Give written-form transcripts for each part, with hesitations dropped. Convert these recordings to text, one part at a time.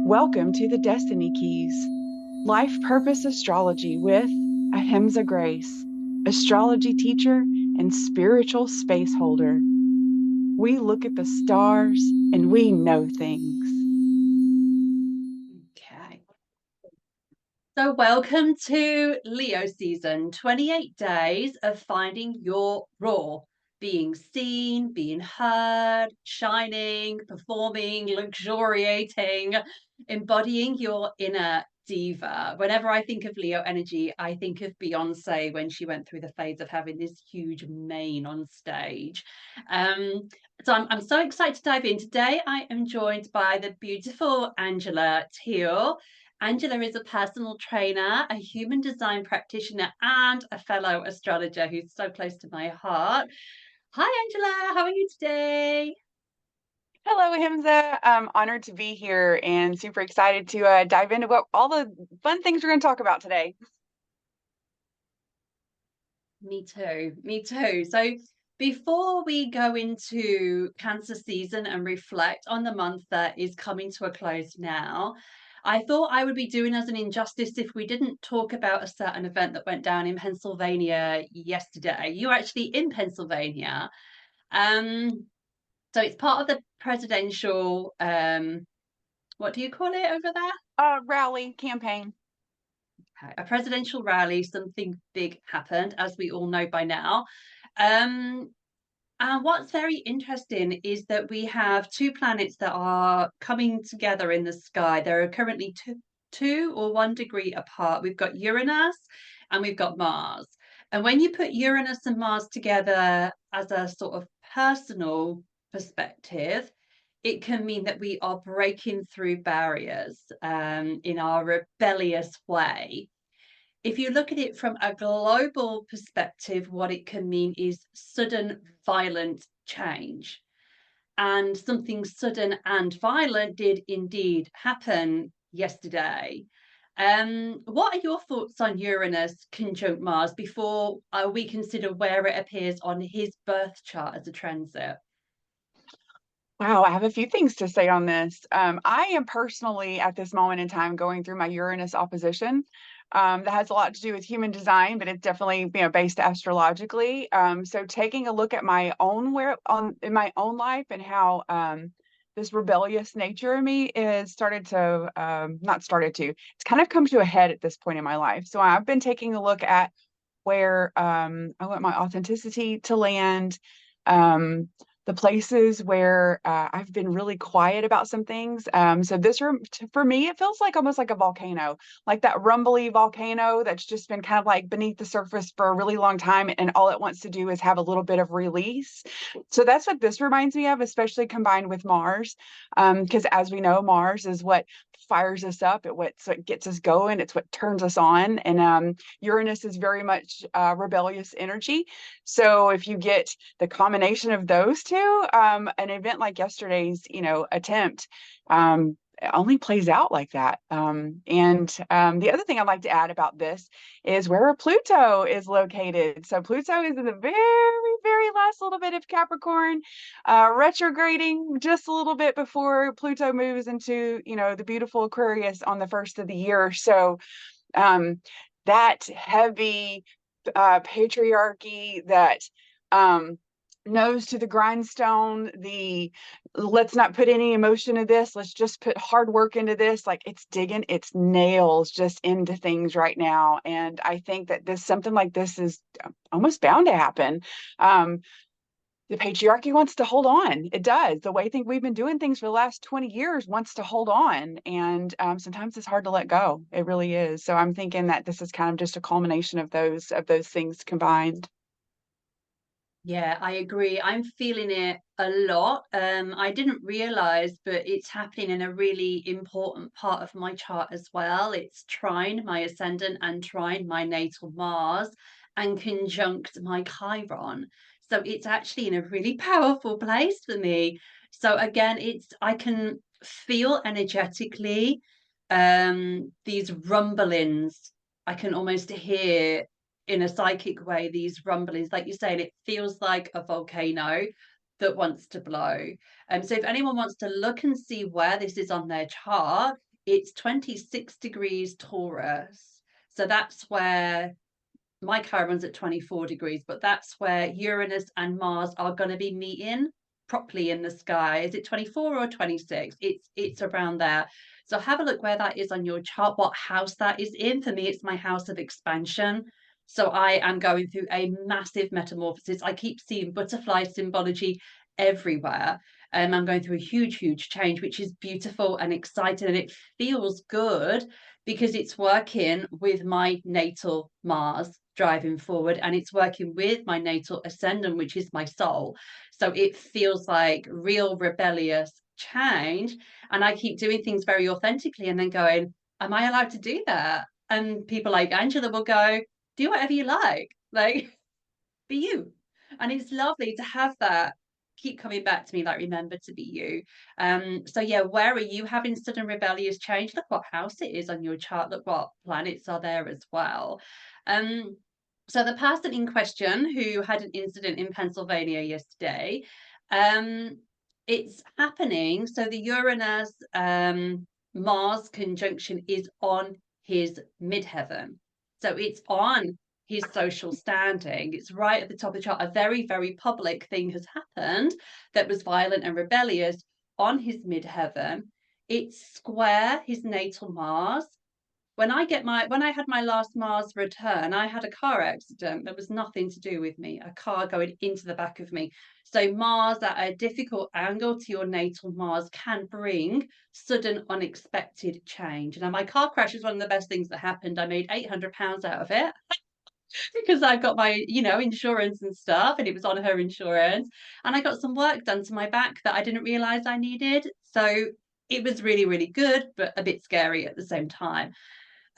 Welcome to the Destiny Keys, Life Purpose Astrology with Ahimsa Grace, astrology teacher and spiritual space holder. We look at the stars and we know things. Okay. So welcome to Leo season, 28 days of finding your raw, being seen, being heard, shining, performing, luxuriating, embodying your inner diva. Whenever I think of Leo energy, I think of Beyonce when she went through the phase of having this huge mane on stage. So I'm so excited to dive in. Today I am joined by the beautiful Angela Teal. Angela is a personal trainer, a human design practitioner, and a fellow astrologer who's so close to my heart. Hi, Angela. How are you today? Hello, Ahimsa. I'm honored to be here and super excited to dive into what all the fun things we're going to talk about today. Me too. Me too. So, before we go into Cancer season and reflect on the month that is coming to a close now, I thought I would be doing us an injustice if we didn't talk about a certain event that went down in Pennsylvania yesterday. You were actually in Pennsylvania. Um, So it's part of the presidential, what do you call it over there? Rally campaign. A presidential rally. Something big happened, as we all know by now. Um, and what's very interesting is that we have two planets that are coming together in the sky. There are currently two or 1 degree apart. We've got Uranus and we've got Mars. And when you put Uranus and Mars together as a sort of personal perspective, it can mean that we are breaking through barriers in our rebellious way. If you look at it from a global perspective, what it can mean is sudden violent change. And something sudden and violent did indeed happen yesterday. What are your thoughts on Uranus conjunct Mars before we consider where it appears on his birth chart as a transit? Wow, I have a few things to say on this. I am personally at this moment in time going through my Uranus opposition. That has a lot to do with human design, but it's definitely based astrologically. So taking a look at my own where on in my own life and how this rebellious nature of me is started to not started to it's kind of come to a head at this point in my life. So I've been taking a look at where I want my authenticity to land. Um, the places where I've been really quiet about some things. So this room, for me, it feels like almost like a volcano, like that rumbly volcano that's just been kind of like beneath the surface for a really long time, and all it wants to do is have a little bit of release. So that's what this reminds me of, especially combined with Mars, because as we know, Mars is what fires us up. It's what gets us going. It's what turns us on, and Uranus is very much rebellious energy. So if you get the combination of those two, an event like yesterday's, attempt, it only plays out like that. And the other thing I'd like to add about this is where Pluto is located. So Pluto is in the very, very last little bit of Capricorn, retrograding just a little bit before Pluto moves into, the beautiful Aquarius on the first of the year. So um, that heavy patriarchy, that nose to the grindstone, the let's not put any emotion into this, let's just put hard work into this, like it's digging its nails just into things right now. And I think that this something like this is almost bound to happen. The patriarchy wants to hold on. It does. The way we've been doing things for the last 20 years wants to hold on. And sometimes it's hard to let go. It really is. So I'm thinking that this is kind of just a culmination of those things combined. Yeah, I agree. I'm feeling it a lot. I didn't realize, but it's happening in a really important part of my chart as well. It's trine my ascendant and trine my natal Mars and conjunct my Chiron. So it's actually in a really powerful place for me. So again, I can feel energetically these rumblings. I can almost hear in a psychic way these rumblings, like you're saying, it feels like a volcano that wants to blow. So if anyone wants to look and see where this is on their chart, it's 26 degrees Taurus. So that's where my car runs at 24 degrees, but that's where Uranus and Mars are going to be meeting properly in the sky. Is it 24 or 26? It's around there. So have a look where that is on your chart, what house that is in. For me, it's my house of expansion. So I am going through a massive metamorphosis. I keep seeing butterfly symbology everywhere. I'm going through a huge, huge change, which is beautiful and exciting, and it feels good because it's working with my natal Mars driving forward, and it's working with my natal ascendant, which is my soul. So it feels like real rebellious change. And I keep doing things very authentically and then going, am I allowed to do that? And people like Angela will go, do whatever you like be you. And it's lovely to have that keep coming back to me, like, remember to be you. So yeah, where are you having sudden rebellious change? Look what house it is on your chart. Look what planets are there as well. So the person in question who had an incident in Pennsylvania yesterday, it's happening. So the Uranus Mars conjunction is on his midheaven. So it's on his social standing. It's right at the top of the chart. A very, very public thing has happened that was violent and rebellious on his midheaven. It's square his natal Mars. When I had my last Mars return, I had a car accident that was nothing to do with me, a car going into the back of me. So Mars at a difficult angle to your natal Mars can bring sudden unexpected change. And my car crash was one of the best things that happened. I made £800 out of it because I've got my, insurance and stuff, and it was on her insurance. And I got some work done to my back that I didn't realize I needed. So it was really, really good, but a bit scary at the same time.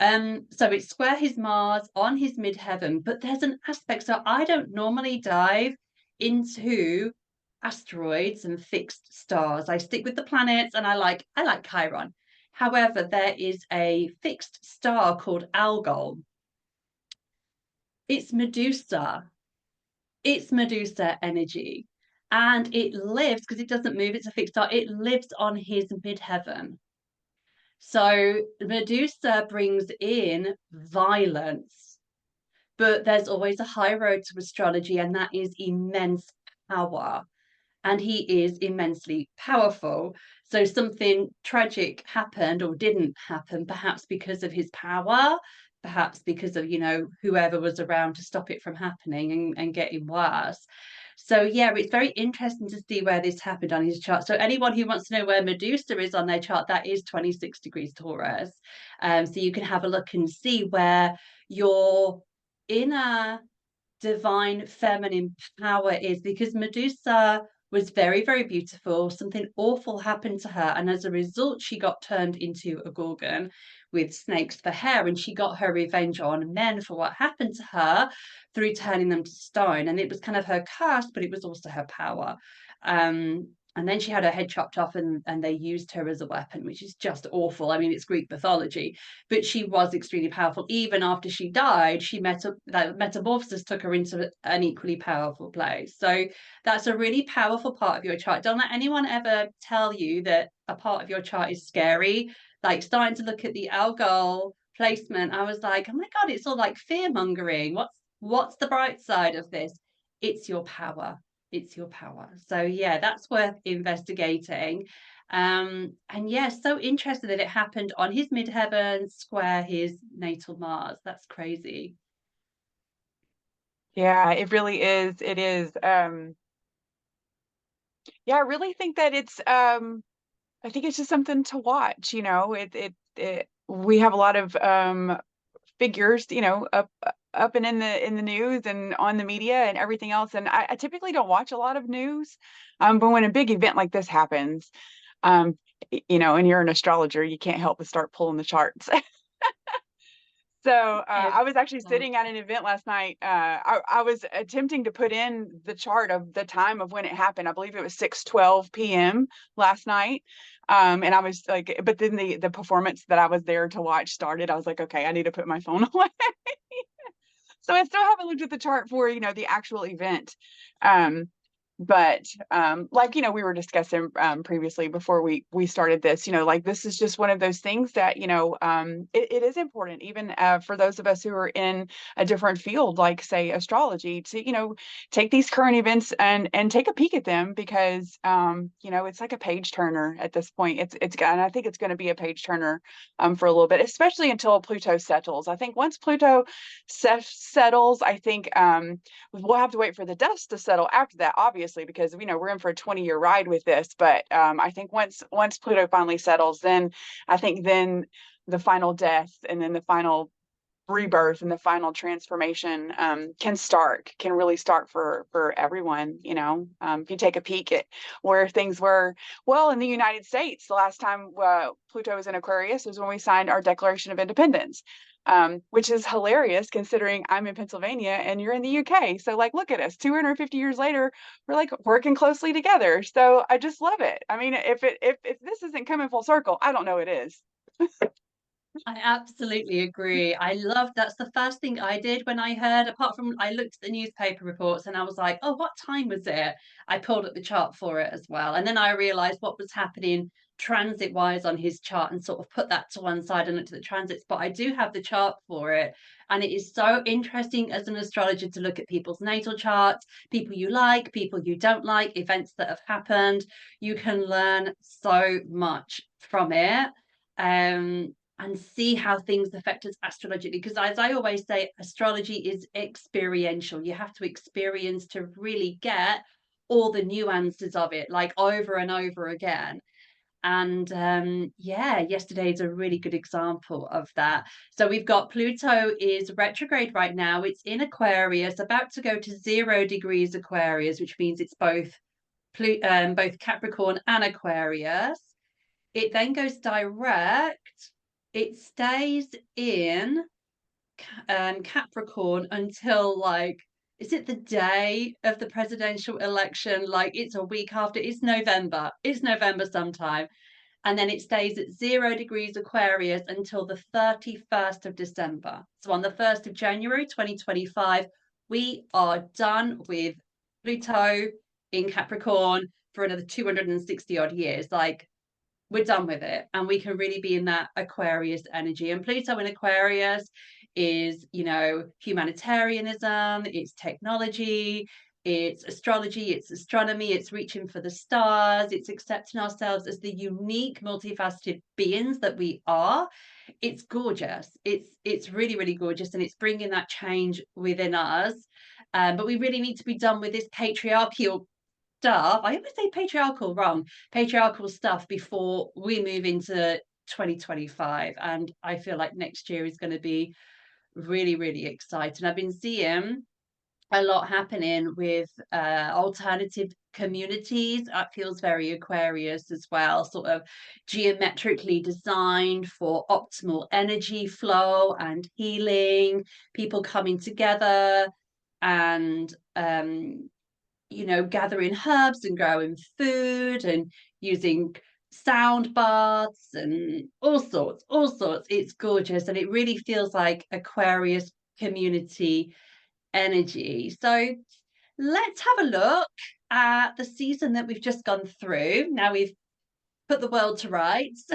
So it's square his Mars on his midheaven, but there's an aspect. So I don't normally dive into asteroids and fixed stars. I stick with the planets, and I like Chiron. However, there is a fixed star called Algol. It's Medusa. It's Medusa energy. And it lives, because it doesn't move, it's a fixed star, it lives on his midheaven. So Medusa brings in violence, but there's always a high road to astrology, and that is immense power. And he is immensely powerful. So something tragic happened or didn't happen, perhaps because of his power, perhaps because of, whoever was around to stop it from happening and getting worse. So yeah, it's very interesting to see where this happened on his chart. So anyone who wants to know where Medusa is on their chart, that is 26 degrees Taurus. So you can have a look and see where your inner divine feminine power is, because Medusa was very, very beautiful. Something awful happened to her, and as a result, she got turned into a gorgon with snakes for hair, and she got her revenge on men for what happened to her through turning them to stone. And it was kind of her curse, but it was also her power. And then she had her head chopped off, and they used her as a weapon, which is just awful. I mean, it's Greek mythology, but she was extremely powerful. Even after she died, that metamorphosis took her into an equally powerful place. So that's a really powerful part of your chart. Don't let anyone ever tell you that a part of your chart is scary. Like, starting to look at the Algol placement, I was like, oh my God, it's all like fear mongering. What's the bright side of this? It's your power. It's your power. So yeah, that's worth investigating. And yeah, so interested that it happened on his midheaven square his natal Mars. That's crazy. Yeah, it really is. It is. Yeah, I really think that I think it's just something to watch, we have a lot of figures, up and in the news and on the media and everything else. And I typically don't watch a lot of news. But when a big event like this happens, and you're an astrologer, you can't help but start pulling the charts. So I was actually sitting at an event last night. I was attempting to put in the chart of the time of when it happened. I believe it was 6:12 p.m. last night. And I was like, but then the performance that I was there to watch started. I was like, okay, I need to put my phone away. So I still haven't looked at the chart for, the actual event. Um, But like, we were discussing previously before we started this, like this is just one of those things that, it is important, even for those of us who are in a different field, like say astrology, to, take these current events and take a peek at them, because it's like a page turner at this point. And I think it's going to be a page turner for a little bit, especially until Pluto settles. I think once Pluto settles, I think we'll have to wait for the dust to settle after that, obviously, because we're in for a 20-year ride with this. But I think once Pluto finally settles, then I think then the final death, and then the final rebirth, and the final transformation can really start for everyone. If you take a peek at where things were, well, in the United States, the last time Pluto was in Aquarius was when we signed our Declaration of Independence. Which is hilarious considering I'm in Pennsylvania and you're in the UK. So like, look at us, 250 years later, we're like working closely together. So I just love it. I mean, if this isn't coming full circle, I don't know it is. I absolutely agree. I love that's the first thing I did when I heard, apart from I looked at the newspaper reports and I was like, oh, what time was it? I pulled up the chart for it as well. And then I realized what was happening transit wise on his chart and sort of put that to one side and looked at the transits. But I do have the chart for it. And it is so interesting as an astrologer to look at people's natal charts, people you like, people you don't like, events that have happened. You can learn so much from it. And see how things affect us astrologically. Because as I always say, astrology is experiential. You have to experience to really get all the nuances of it, like over and over again. And yeah, yesterday is a really good example of that. So we've got Pluto is retrograde right now. It's in Aquarius, about to go to 0 degrees Aquarius, which means it's both Capricorn and Aquarius. It then goes direct. It stays in Capricorn until like, is it the day of the presidential election? Like it's a week after. It's November. It's November sometime. And then it stays at 0 degrees Aquarius until the 31st of December. So on the 1st of January 2025, we are done with Pluto in Capricorn for another 260 odd years. Like we're done with it, and we can really be in that Aquarius energy. And Pluto in Aquarius is, humanitarianism, it's technology, it's astrology, it's astronomy, it's reaching for the stars, it's accepting ourselves as the unique multifaceted beings that we are. It's gorgeous. It's really really gorgeous, and it's bringing that change within us. But we really need to be done with this patriarchal stuff. I always say patriarchal wrong, patriarchal stuff before we move into 2025. And I feel like next year is going to be really, really exciting. I've been seeing a lot happening with alternative communities. That feels very Aquarius as well, sort of geometrically designed for optimal energy flow and healing, people coming together and gathering herbs and growing food and using sound baths and all sorts. It's gorgeous, and it really feels like Aquarius community energy. So let's have a look at the season that we've just gone through. Now we've put the world to rights.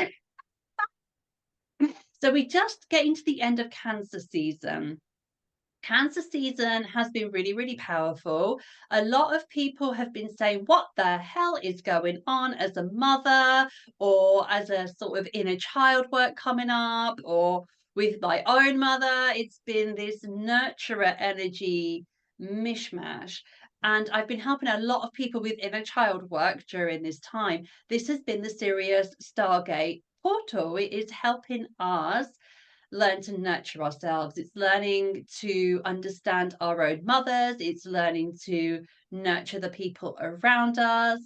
So we just getting to the end of Cancer season. Cancer season has been really, really powerful. A lot of people have been saying, what the hell is going on as a mother, or as a sort of inner child work coming up, or with my own mother? It's been this nurturer energy mishmash. And I've been helping a lot of people with inner child work during this time. This has been the Sirius Stargate portal. It is helping us learn to nurture ourselves. It's learning to understand our own mothers. It's learning to nurture the people around us.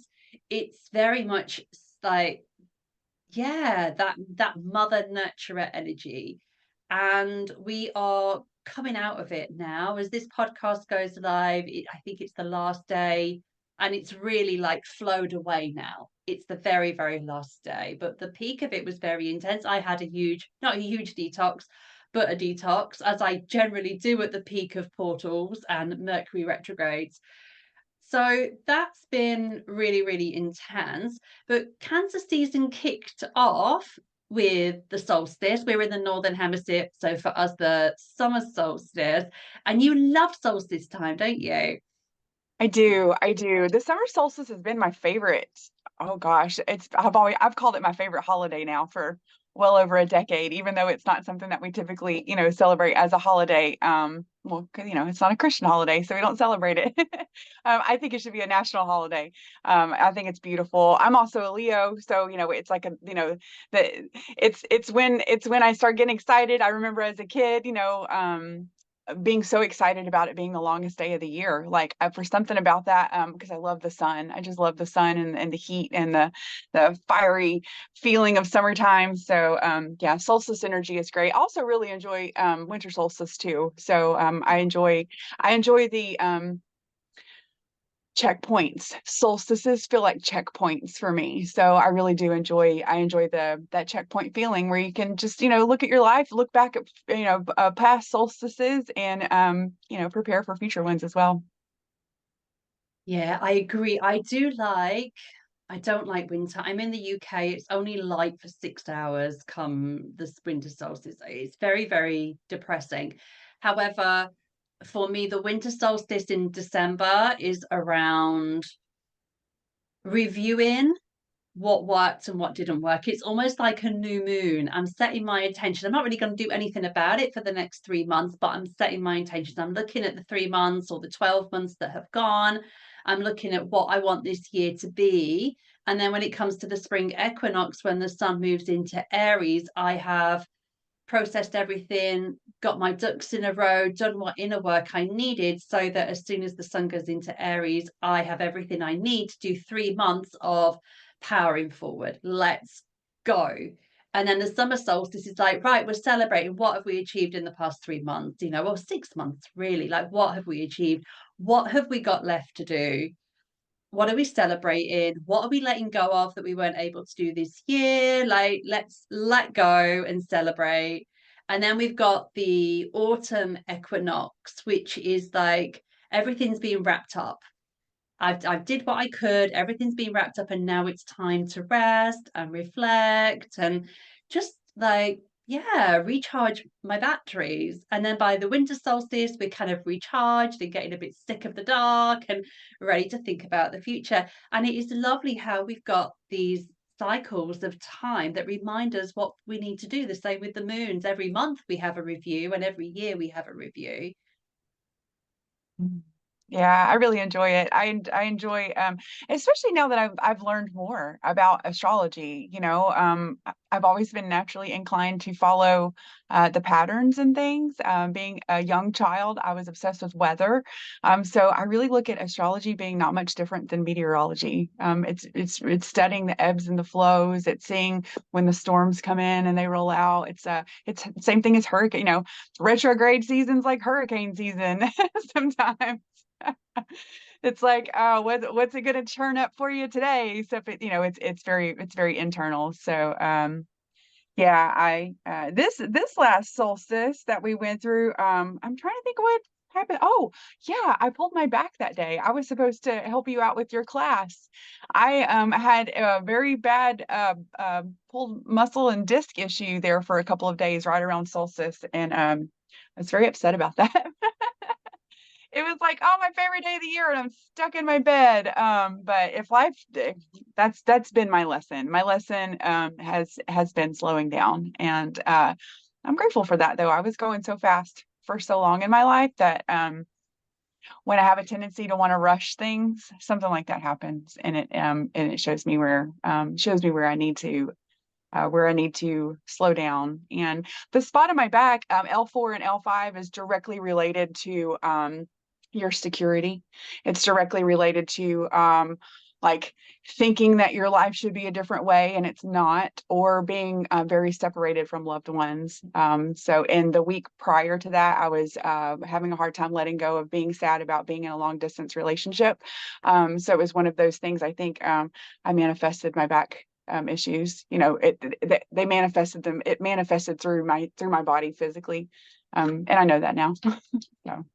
It's very much like, yeah, that mother nurturer energy. And we are coming out of it now. As this podcast goes live, I think it's the last day, and it's really like flowed away now. It's the very, very last day. But the peak of it was very intense. I had not a huge detox, but a detox, as I generally do at the peak of portals and Mercury retrogrades. So that's been really, really intense. But Cancer season kicked off with the solstice. We're in the Northern Hemisphere. So for us, the summer solstice. And you love solstice time, don't you? I do. I do. The summer solstice has been my favorite. Oh gosh, I've called it my favorite holiday now for well over a decade, even though it's not something that we typically, celebrate as a holiday. Well, 'cause, it's not a Christian holiday, so we don't celebrate it. I think it should be a national holiday. I think it's beautiful. I'm also a Leo, so it's like the it's when I start getting excited. I remember as a kid, being so excited about it being the longest day of the year. Like for something about that, because I love the sun. I just love the sun and the heat and the fiery feeling of summertime. So yeah, solstice energy is great. I also really enjoy winter solstice too. So I enjoy the checkpoints. Solstices feel like checkpoints for me. So I really do enjoy that checkpoint feeling where you can just, look at your life, look back at, past solstices and, prepare for future ones as well. Yeah, I agree. I don't like winter. I'm in the UK. It's only light for 6 hours come this winter solstice. It's very, very depressing. However, for me, the winter solstice in December is around reviewing what worked and what didn't work. It's almost like a new moon. I'm setting my intention. I'm not really going to do anything about it for the next 3 months, but I'm setting my intentions. I'm looking at the 3 months or the 12 months that have gone. I'm looking at what I want this year to be. And then when it comes to the spring equinox, when the sun moves into Aries, I have processed everything, got my ducks in a row, done what inner work I needed so that as soon as the sun goes into Aries, I have everything I need to do 3 months of powering forward. Let's go. And then the summer solstice is like, right, we're celebrating. What have we achieved in the past 3 months? Or 6 months, really. Like, what have we achieved? What have we got left to do? What are we celebrating? What are we letting go of that we weren't able to do this year? Like, let's let go and celebrate. And then we've got the autumn equinox, which is like everything's being wrapped up. I've did what I could, everything's been wrapped up, and now it's time to rest and reflect and just like, yeah, recharge my batteries. And then by the winter solstice, we're kind of recharged and getting a bit sick of the dark and ready to think about the future. And it is lovely how we've got these cycles of time that remind us what we need to do. The same with the moons. Every month we have a review, and every year we have a review. Mm. Yeah, I really enjoy it. I enjoy especially now that I've learned more about astrology, I've always been naturally inclined to follow the patterns and things. Being a young child, I was obsessed with weather. So I really look at astrology being not much different than meteorology. It's studying the ebbs and the flows, it's seeing when the storms come in and they roll out. It's same thing as hurricane, retrograde seasons like hurricane season sometimes. It's like, oh, what's it gonna turn up for you today? Except it's very internal. So yeah, I this last solstice that we went through, I'm trying to think what happened. Oh, yeah, I pulled my back that day. I was supposed to help you out with your class. I had a very bad pulled muscle and disc issue there for a couple of days right around solstice, and I was very upset about that. It was like, oh, my favorite day of the year, and I'm stuck in my bed. But if life, that's been my lesson. My lesson has been slowing down, and I'm grateful for that. Though I was going so fast for so long in my life that when I have a tendency to want to rush things, something like that happens, and it shows me where I need to slow down. And the spot on my back, L4 and L5, is directly related to your security. It's directly related to like thinking that your life should be a different way and it's not, or being very separated from loved ones. So in the week prior to that, I was having a hard time letting go of being sad about being in a long distance relationship. So it was one of those things. I think I manifested my back issues. They manifested them. It manifested through my body physically, and I know that now. So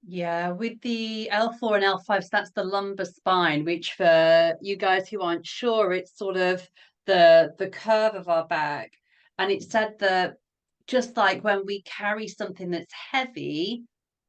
Yeah, with the L4 and L5s, that's the lumbar spine, which for you guys who aren't sure, it's sort of the curve of our back. And it said that just like when we carry something that's heavy,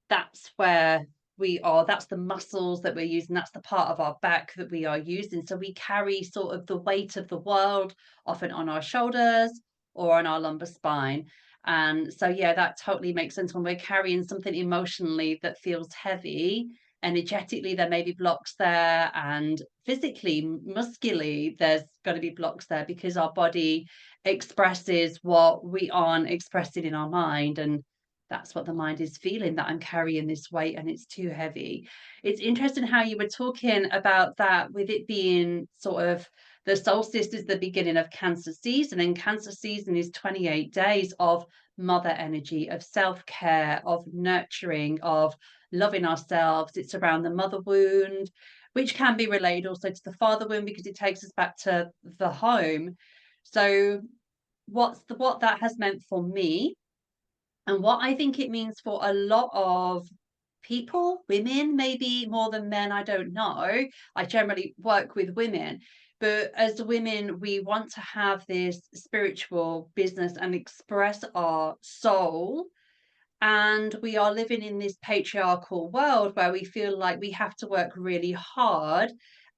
that's where we are, that's the muscles that we're using, that's the part of our back that we are using. So we carry sort of the weight of the world often on our shoulders or on our lumbar spine. And so, yeah, that totally makes sense. When we're carrying something emotionally that feels heavy, energetically, there may be blocks there, and physically, muscularly, there's got to be blocks there because our body expresses what we aren't expressing in our mind. And that's what the mind is feeling, that I'm carrying this weight and it's too heavy. It's interesting how you were talking about that with it being sort of the solstice is the beginning of Cancer season, and Cancer season is 28 days of mother energy, of self care, of nurturing, of loving ourselves. It's around the mother wound, which can be related also to the father wound because it takes us back to the home. So, what that has meant for me, and what I think it means for a lot of people, women, maybe more than men, I don't know. I generally work with women. But as women, we want to have this spiritual business and express our soul. And we are living in this patriarchal world where we feel like we have to work really hard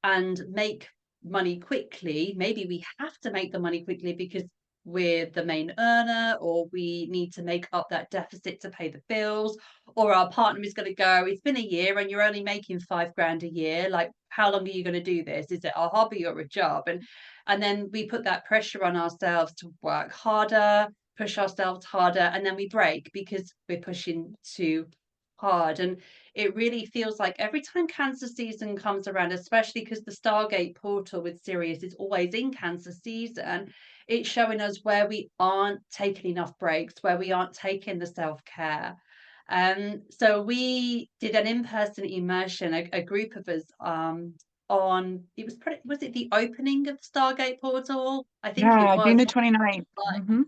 and make money quickly. Maybe we have to make the money quickly because we're the main earner, or we need to make up that deficit to pay the bills, or our partner is going to go, it's been a year and you're only making 5 grand a year. Like, how long are you going to do this? Is it a hobby or a job? And then we put that pressure on ourselves to work harder, push ourselves harder, and then we break because we're pushing too hard. And it really feels like every time Cancer season comes around, especially because the Stargate portal with Sirius is always in Cancer season, it's showing us where we aren't taking enough breaks, where we aren't taking the self-care. So we did an in-person immersion, a group of us, on, it was pretty, was it the opening of the Stargate portal? I think it Yeah, June was. the 29th. Mm-hmm.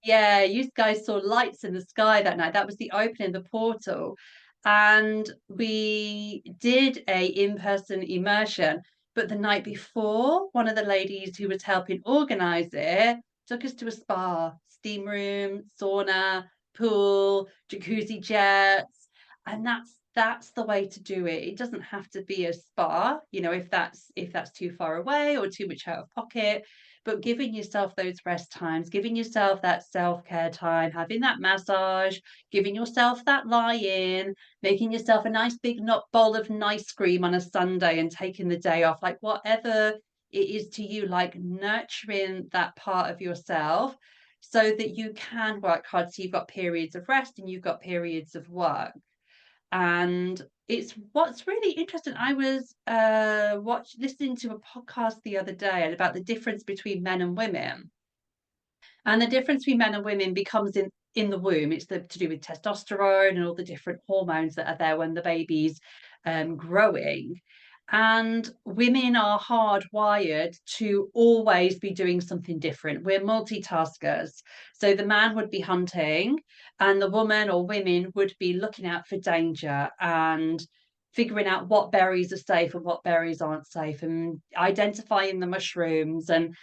Yeah, you guys saw lights in the sky that night. That was the opening of the portal. And we did a in-person immersion. But the night before, one of the ladies who was helping organize it took us to a spa, steam room, sauna, pool, jacuzzi jets. And that's the way to do it. It doesn't have to be a spa, if that's too far away or too much out of pocket, but giving yourself those rest times, giving yourself that self-care time, having that massage, giving yourself that lie-in, making yourself a nice big bowl of nice cream on a Sunday and taking the day off, like whatever it is to you, like nurturing that part of yourself so that you can work hard. So you've got periods of rest and you've got periods of work. And it's what's really interesting. I was listening to a podcast the other day about the difference between men and women, and the difference between men and women becomes in the womb. It's to do with testosterone and all the different hormones that are there when the baby's growing. And women are hardwired to always be doing something different. We're multitaskers. So the man would be hunting, and the woman or women would be looking out for danger and figuring out what berries are safe and what berries aren't safe, and identifying the mushrooms, and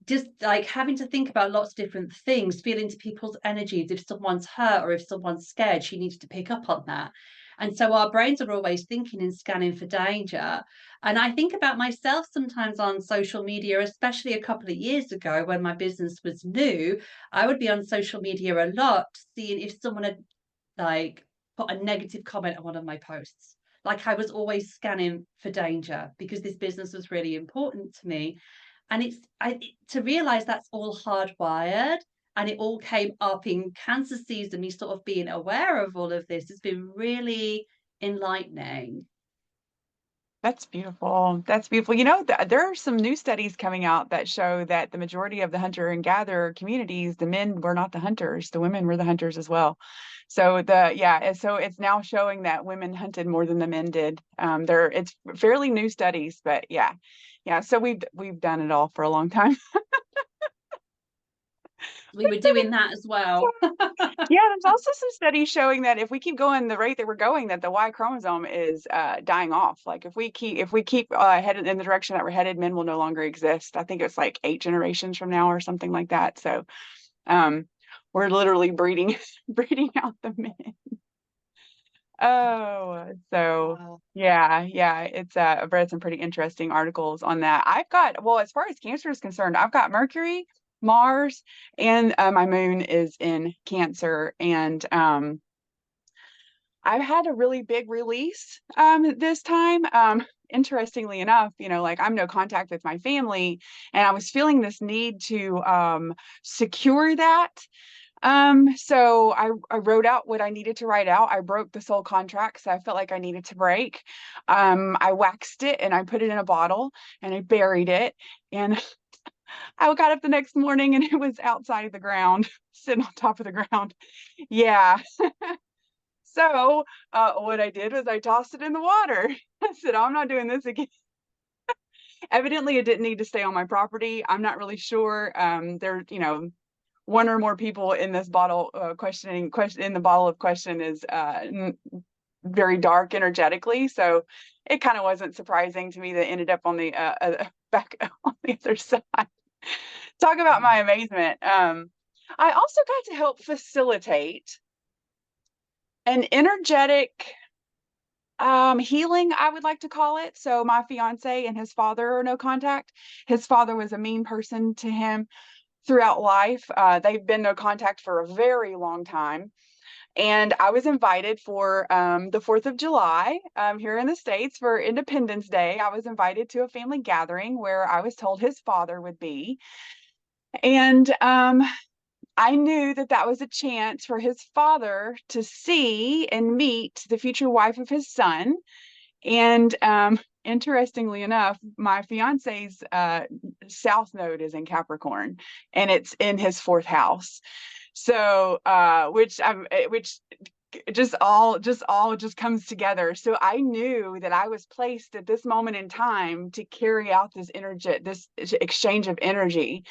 just like having to think about lots of different things, feel into people's energies. If someone's hurt or if someone's scared, she needs to pick up on that. And so our brains are always thinking and scanning for danger. And I think about myself sometimes on social media, especially a couple of years ago when my business was new. I would be on social media a lot, seeing if someone had like put a negative comment on one of my posts. Like, I was always scanning for danger because this business was really important to me. And to realize that's all hardwired, and it all came up in Cancer season. Me sort of being aware of all of this has been really enlightening. That's beautiful. That's beautiful. There are some new studies coming out that show that the majority of the hunter and gatherer communities, the men were not the hunters, the women were the hunters as well. So it's now showing that women hunted more than the men did. It's fairly new studies, but yeah. Yeah, so we've done it all for a long time. We were doing that as well. Yeah, there's also some studies showing that if we keep going the rate that we're going, that the Y chromosome is dying off. Like if we keep headed in the direction that we're headed, men will no longer exist. I think it's like 8 generations from now or something like that. So um, we're literally breeding breeding out the men. Oh, so Wow. yeah, it's I've read some pretty interesting articles on that. I've got, well, as far as Cancer is concerned, I've got Mercury, Mars, and my moon is in Cancer, and I've had a really big release this time. Interestingly enough, like I'm no contact with my family, and I was feeling this need to secure that. So I wrote out what I needed to write out. I broke the soul contracts I felt like I needed to break. I waxed it and I put it in a bottle and I buried it. And I got up the next morning and it was outside of the ground, sitting on top of the ground. Yeah. So what I did was I tossed it in the water. I said, I'm not doing this again. Evidently, it didn't need to stay on my property. I'm not really sure. There, one or more people in this bottle question in the bottle of question is very dark energetically, so it kind of wasn't surprising to me that it ended up on the back on the other side. Talk about my amazement. I also got to help facilitate an energetic healing, I would like to call it. So my fiance and his father are no contact. His father was a mean person to him throughout life. They've been no contact for a very long time. And I was invited for the 4th of July here in the States for Independence Day. I was invited to a family gathering where I was told his father would be. And I knew that that was a chance for his father to see and meet the future wife of his son. And interestingly enough, my fiance's south node is in Capricorn, and it's in his fourth house. So, which just comes together. So I knew that I was placed at this moment in time to carry out this energy, this exchange of energy,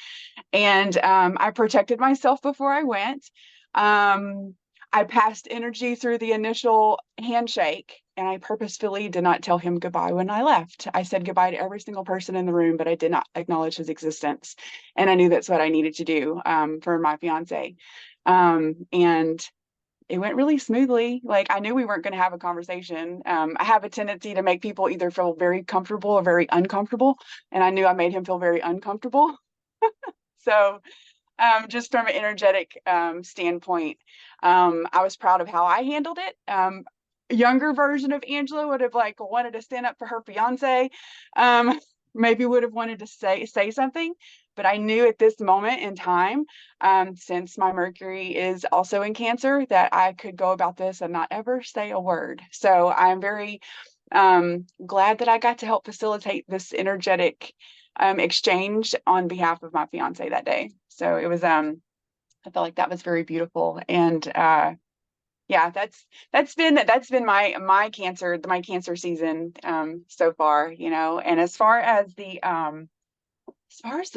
and I protected myself before I went. Um, I passed energy through the initial handshake, and I purposefully did not tell him goodbye when I left. I said goodbye to every single person in the room, but I did not acknowledge his existence. And I knew that's what I needed to do for my fiance. And it went really smoothly. Like I knew we weren't going to have a conversation. I have a tendency to make people either feel very comfortable or very uncomfortable. And I knew I made him feel very uncomfortable. So just from an energetic standpoint, I was proud of how I handled it. A younger version of Angela would have like wanted to stand up for her fiance, um, maybe would have wanted to say something, but I knew at this moment in time, since my Mercury is also in Cancer, that I could go about this and not ever say a word. So I'm very glad that I got to help facilitate this energetic exchange on behalf of my fiance that day. So it was I felt like that was very beautiful. And yeah, that's been my cancer season so far, And as far as the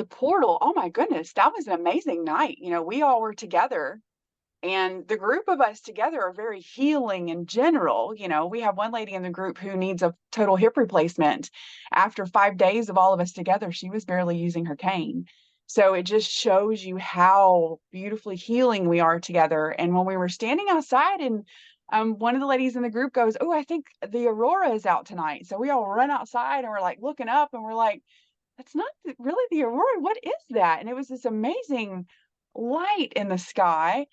portal, oh my goodness, that was an amazing night. We all were together, and the group of us together are very healing in general. We have one lady in the group who needs a total hip replacement. After 5 days of all of us together, she was barely using her cane. So it just shows you how beautifully healing we are together. And when we were standing outside, and one of the ladies in the group goes, "Oh, I think the aurora is out tonight." So we all run outside and we're like looking up and we're like, "That's not really the aurora. What is that?" And it was this amazing light in the sky.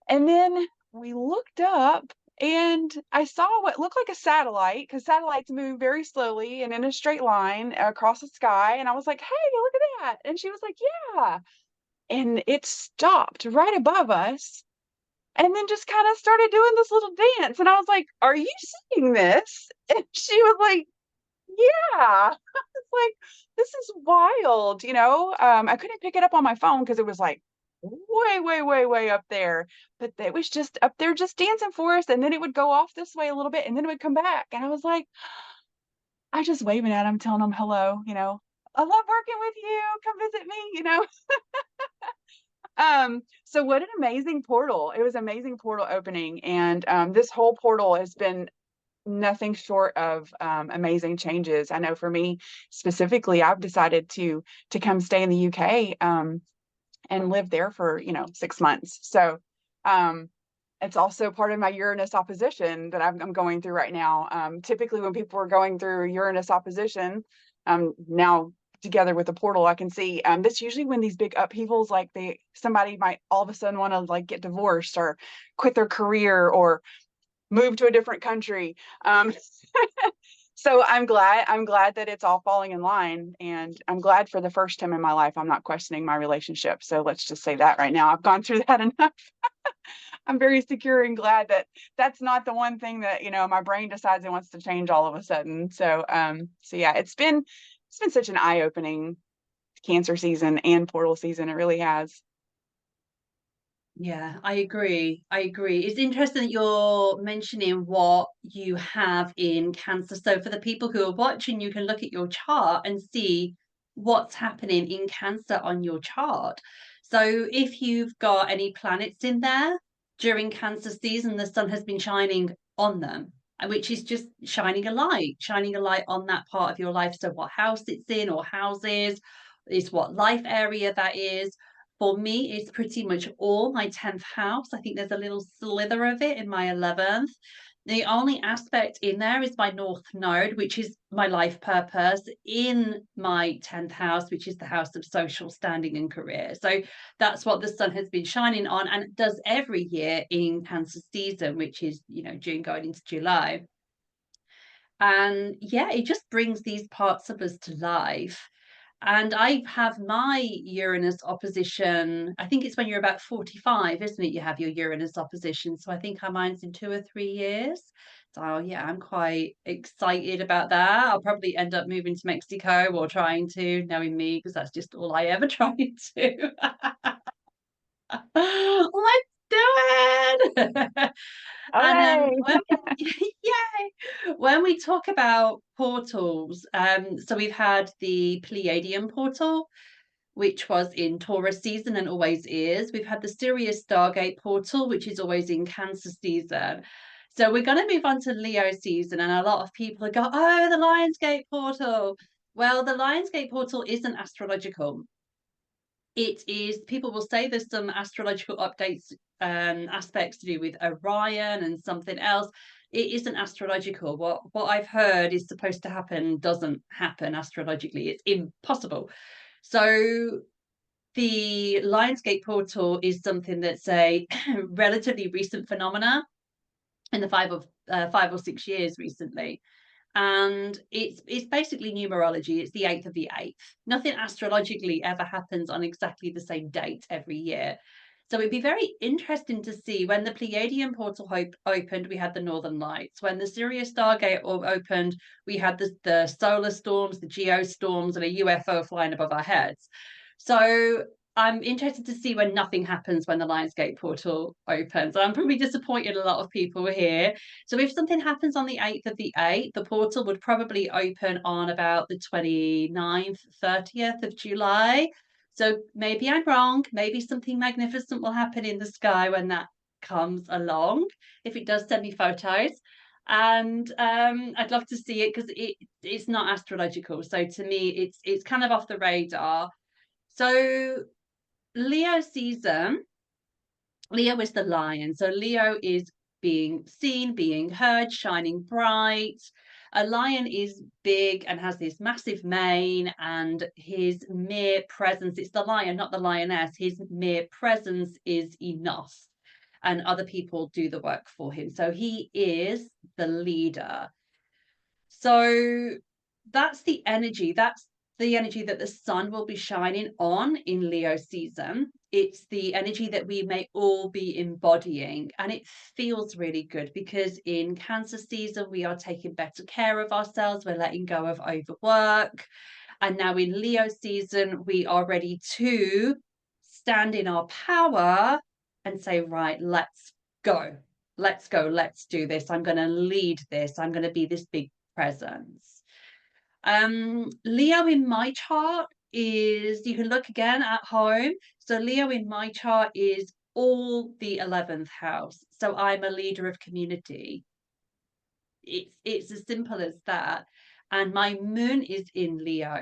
And then we looked up and I saw what looked like a satellite, because satellites move very slowly and in a straight line across the sky. And I was like, "Hey, look at that." And she was like, "Yeah." And it stopped right above us and then just kind of started doing this little dance. And I was like, "Are you seeing this?" And she was like, "Yeah." It's like, this is wild, I couldn't pick it up on my phone because it was like way, way, way, way up there. But it was just up there just dancing for us. And then it would go off this way a little bit and then it would come back. And I was like, I just waving at him, telling him hello, "I love working with you. Come visit me." So what an amazing portal. It was amazing portal opening. And this whole portal has been nothing short of amazing changes. I know for me specifically, I've decided to come stay in the UK and live there for, 6 months. So um it's also part of my Uranus opposition that I'm going through right now. Typically, when people are going through Uranus opposition, now together with the portal, I can see that's usually when these big upheavals, like somebody might all of a sudden want to like get divorced or quit their career or move to a different country. Um, so I'm glad that it's all falling in line, and I'm glad for the first time in my life I'm not questioning my relationship. So let's just say that right now I've gone through that enough. I'm very secure and glad that that's not the one thing that, my brain decides it wants to change all of a sudden. So yeah, it's been such an eye-opening Cancer season and portal season. It really has. Yeah, I agree. I agree. It's interesting that you're mentioning what you have in Cancer. So, for the people who are watching, you can look at your chart and see what's happening in Cancer on your chart. So, if you've got any planets in there during Cancer season, the sun has been shining on them, which is just shining a light on that part of your life. So, what house it's in or houses, is what life area that is. For me, it's pretty much all my 10th house. I think there's a little slither of it in my 11th. The only aspect in there is my North Node, which is my life purpose, in my 10th house, which is the house of social standing and career. So that's what the sun has been shining on, and it does every year in Cancer season, which is, June going into July. And yeah, it just brings these parts of us to life. And I have my Uranus opposition. I think it's when you're about 45, isn't it? You have your Uranus opposition. So I think mine's in 2 or 3 years. So yeah, I'm quite excited about that. I'll probably end up moving to Mexico or trying to, knowing me, because that's just all I ever tried to. Let's do it. And Okay. when yay, when we talk about portals, so we've had the Pleiadian portal, which was in Taurus season and always is. We've had the Sirius Stargate portal, which is always in Cancer season. So we're going to move on to Leo season, and a lot of people go, "Oh, the Lionsgate portal." Well, the Lionsgate portal isn't astrological. It is, people will say there's some astrological updates, aspects to do with Orion and something else. It isn't astrological. What I've heard is supposed to happen doesn't happen astrologically. It's impossible. So the Lionsgate portal is something that's a relatively recent phenomena in the 5 or 6 years recently. And it's basically numerology. It's the 8th of the 8th. Nothing astrologically ever happens on exactly the same date every year. So it'd be very interesting to see when the Pleiadian portal opened, we had the Northern Lights. When the Sirius Stargate opened, we had the solar storms, the geostorms, and a UFO flying above our heads. So I'm interested to see when nothing happens when the Lionsgate portal opens. I'm probably disappointed a lot of people here. So if something happens on the 8th of the 8th, the portal would probably open on about the 29th, 30th of July. So maybe I'm wrong. Maybe something magnificent will happen in the sky when that comes along. If it does, send me photos. And I'd love to see it because it's not astrological. So to me, it's kind of off the radar. So Leo season, Leo is the lion. So Leo is being seen, being heard, shining bright. A lion is big and has this massive mane, and his mere presence, it's the lion, not the lioness, his mere presence is enough. And other people do the work for him. So he is the leader. So that's the energy. That's the energy that the sun will be shining on in Leo season. It's the energy that we may all be embodying. And it feels really good because in Cancer season, we are taking better care of ourselves. We're letting go of overwork. And now in Leo season, we are ready to stand in our power and say, right, let's go. Let's go. Let's do this. I'm going to lead this. I'm going to be this big presence. Leo in my chart is, you can look again at home. So Leo in my chart is all the 11th house. So I'm a leader of community. It's as simple as that. And my moon is in Leo.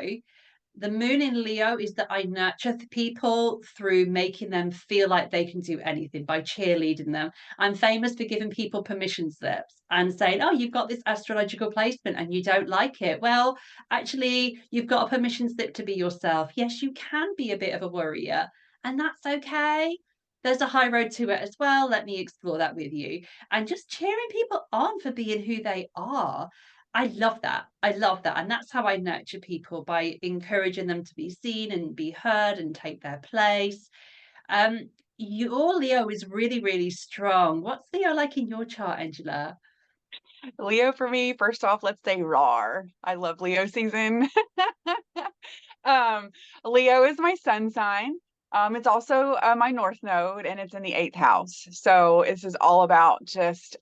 The moon in Leo is that I nurture the people through making them feel like they can do anything by cheerleading them. I'm famous for giving people permission slips and saying, oh, you've got this astrological placement and you don't like it. Well, actually, you've got a permission slip to be yourself. Yes, you can be a bit of a worrier, and that's okay. There's a high road to it as well. Let me explore that with you. And just cheering people on for being who they are. I love that. I love that. And that's how I nurture people, by encouraging them to be seen and be heard and take their place. Your Leo is really, really strong. What's Leo like in your chart, Angela? Leo for me, first off, let's say raw. I love Leo season. Um, Leo is my sun sign. It's also my north node, and it's in the eighth house. So this is all about just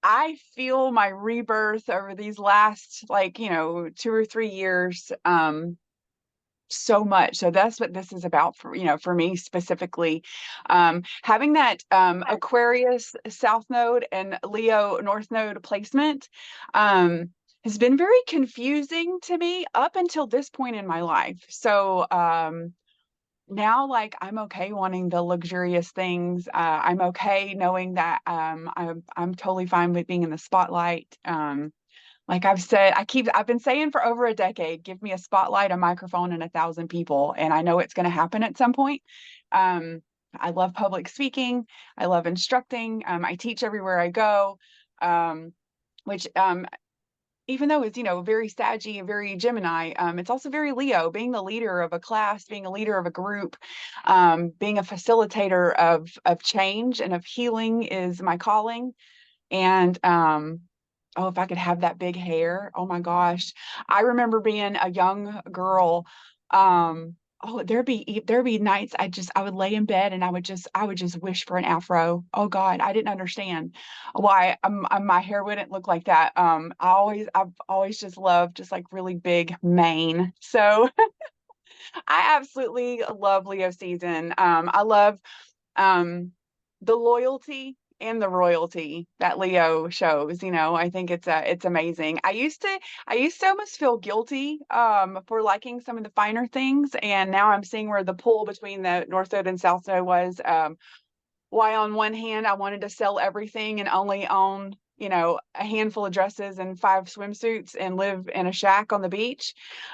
I feel my rebirth over these last, like, 2 or 3 years, so much. So that's what this is about for, for me specifically. Having that Aquarius South Node and Leo North Node placement has been very confusing to me up until this point in my life. So now, like, I'm okay wanting the luxurious things. I'm okay knowing that I'm totally fine with being in the spotlight. Like I've said, I've been saying for over a decade, give me a spotlight, a microphone, and 1,000 people. And I know it's going to happen at some point. I love public speaking. I love instructing. I teach everywhere I go, which even though it's, very Saggy and very Gemini, it's also very Leo, being the leader of a class, being a leader of a group, being a facilitator of change and of healing is my calling. And oh, if I could have that big hair, oh my gosh. I remember being a young girl. Oh, there'd be nights I would lay in bed and I would just wish for an afro. Oh God, I didn't understand why my hair wouldn't look like that. I've always just loved just like really big mane. So I absolutely love Leo season. I love um the loyalty and the royalty that Leo shows. I think it's amazing. I used to almost feel guilty for liking some of the finer things, and now I'm seeing where the pull between the North Node and South Node was. Why on one hand I wanted to sell everything and only own, a handful of dresses and 5 swimsuits and live in a shack on the beach.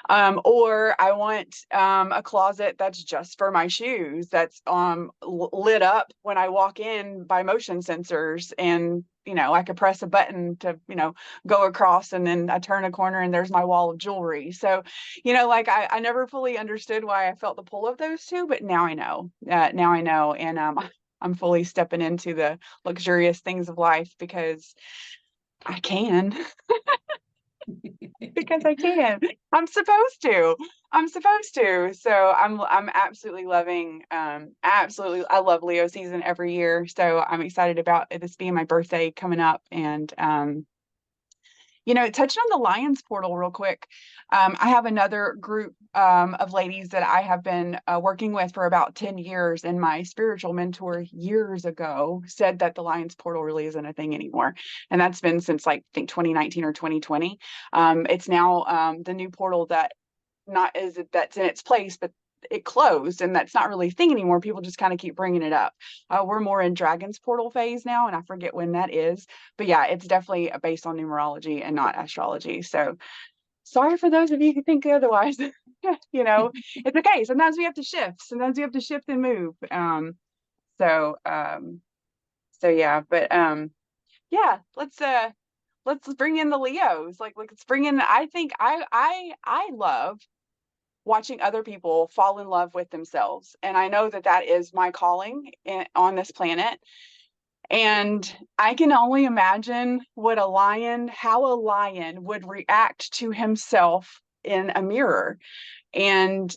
Or I want a closet that's just for my shoes, that's lit up when I walk in by motion sensors, and I could press a button to, go across, and then I turn a corner and there's my wall of jewelry. So, like I never fully understood why I felt the pull of those two, but now I know. Now I know. And I'm fully stepping into the luxurious things of life because I can, because I can. I'm supposed to. I'm supposed to. So I'm absolutely loving, absolutely, I love Leo season every year. So I'm excited about this being my birthday coming up. And touching on the Lions portal real quick, I have another group of ladies that I have been working with for about 10 years, and my spiritual mentor years ago said that the Lions portal really isn't a thing anymore. And that's been since, like, I think 2019 or 2020. It's now the new portal that's in its place, but it closed, and that's not really a thing anymore. People just kind of keep bringing it up. We're more in Dragon's portal phase now, and I forget when that is. But yeah, it's definitely based on numerology and not astrology. So sorry for those of you who think otherwise. It's okay. Sometimes we have to shift. Sometimes we have to shift and move. So so yeah, but yeah, let's bring in the Leos. Like, let's bring in. I think I love watching other people fall in love with themselves. And I know that that is my calling on this planet. And I can only imagine how a lion would react to himself in a mirror. And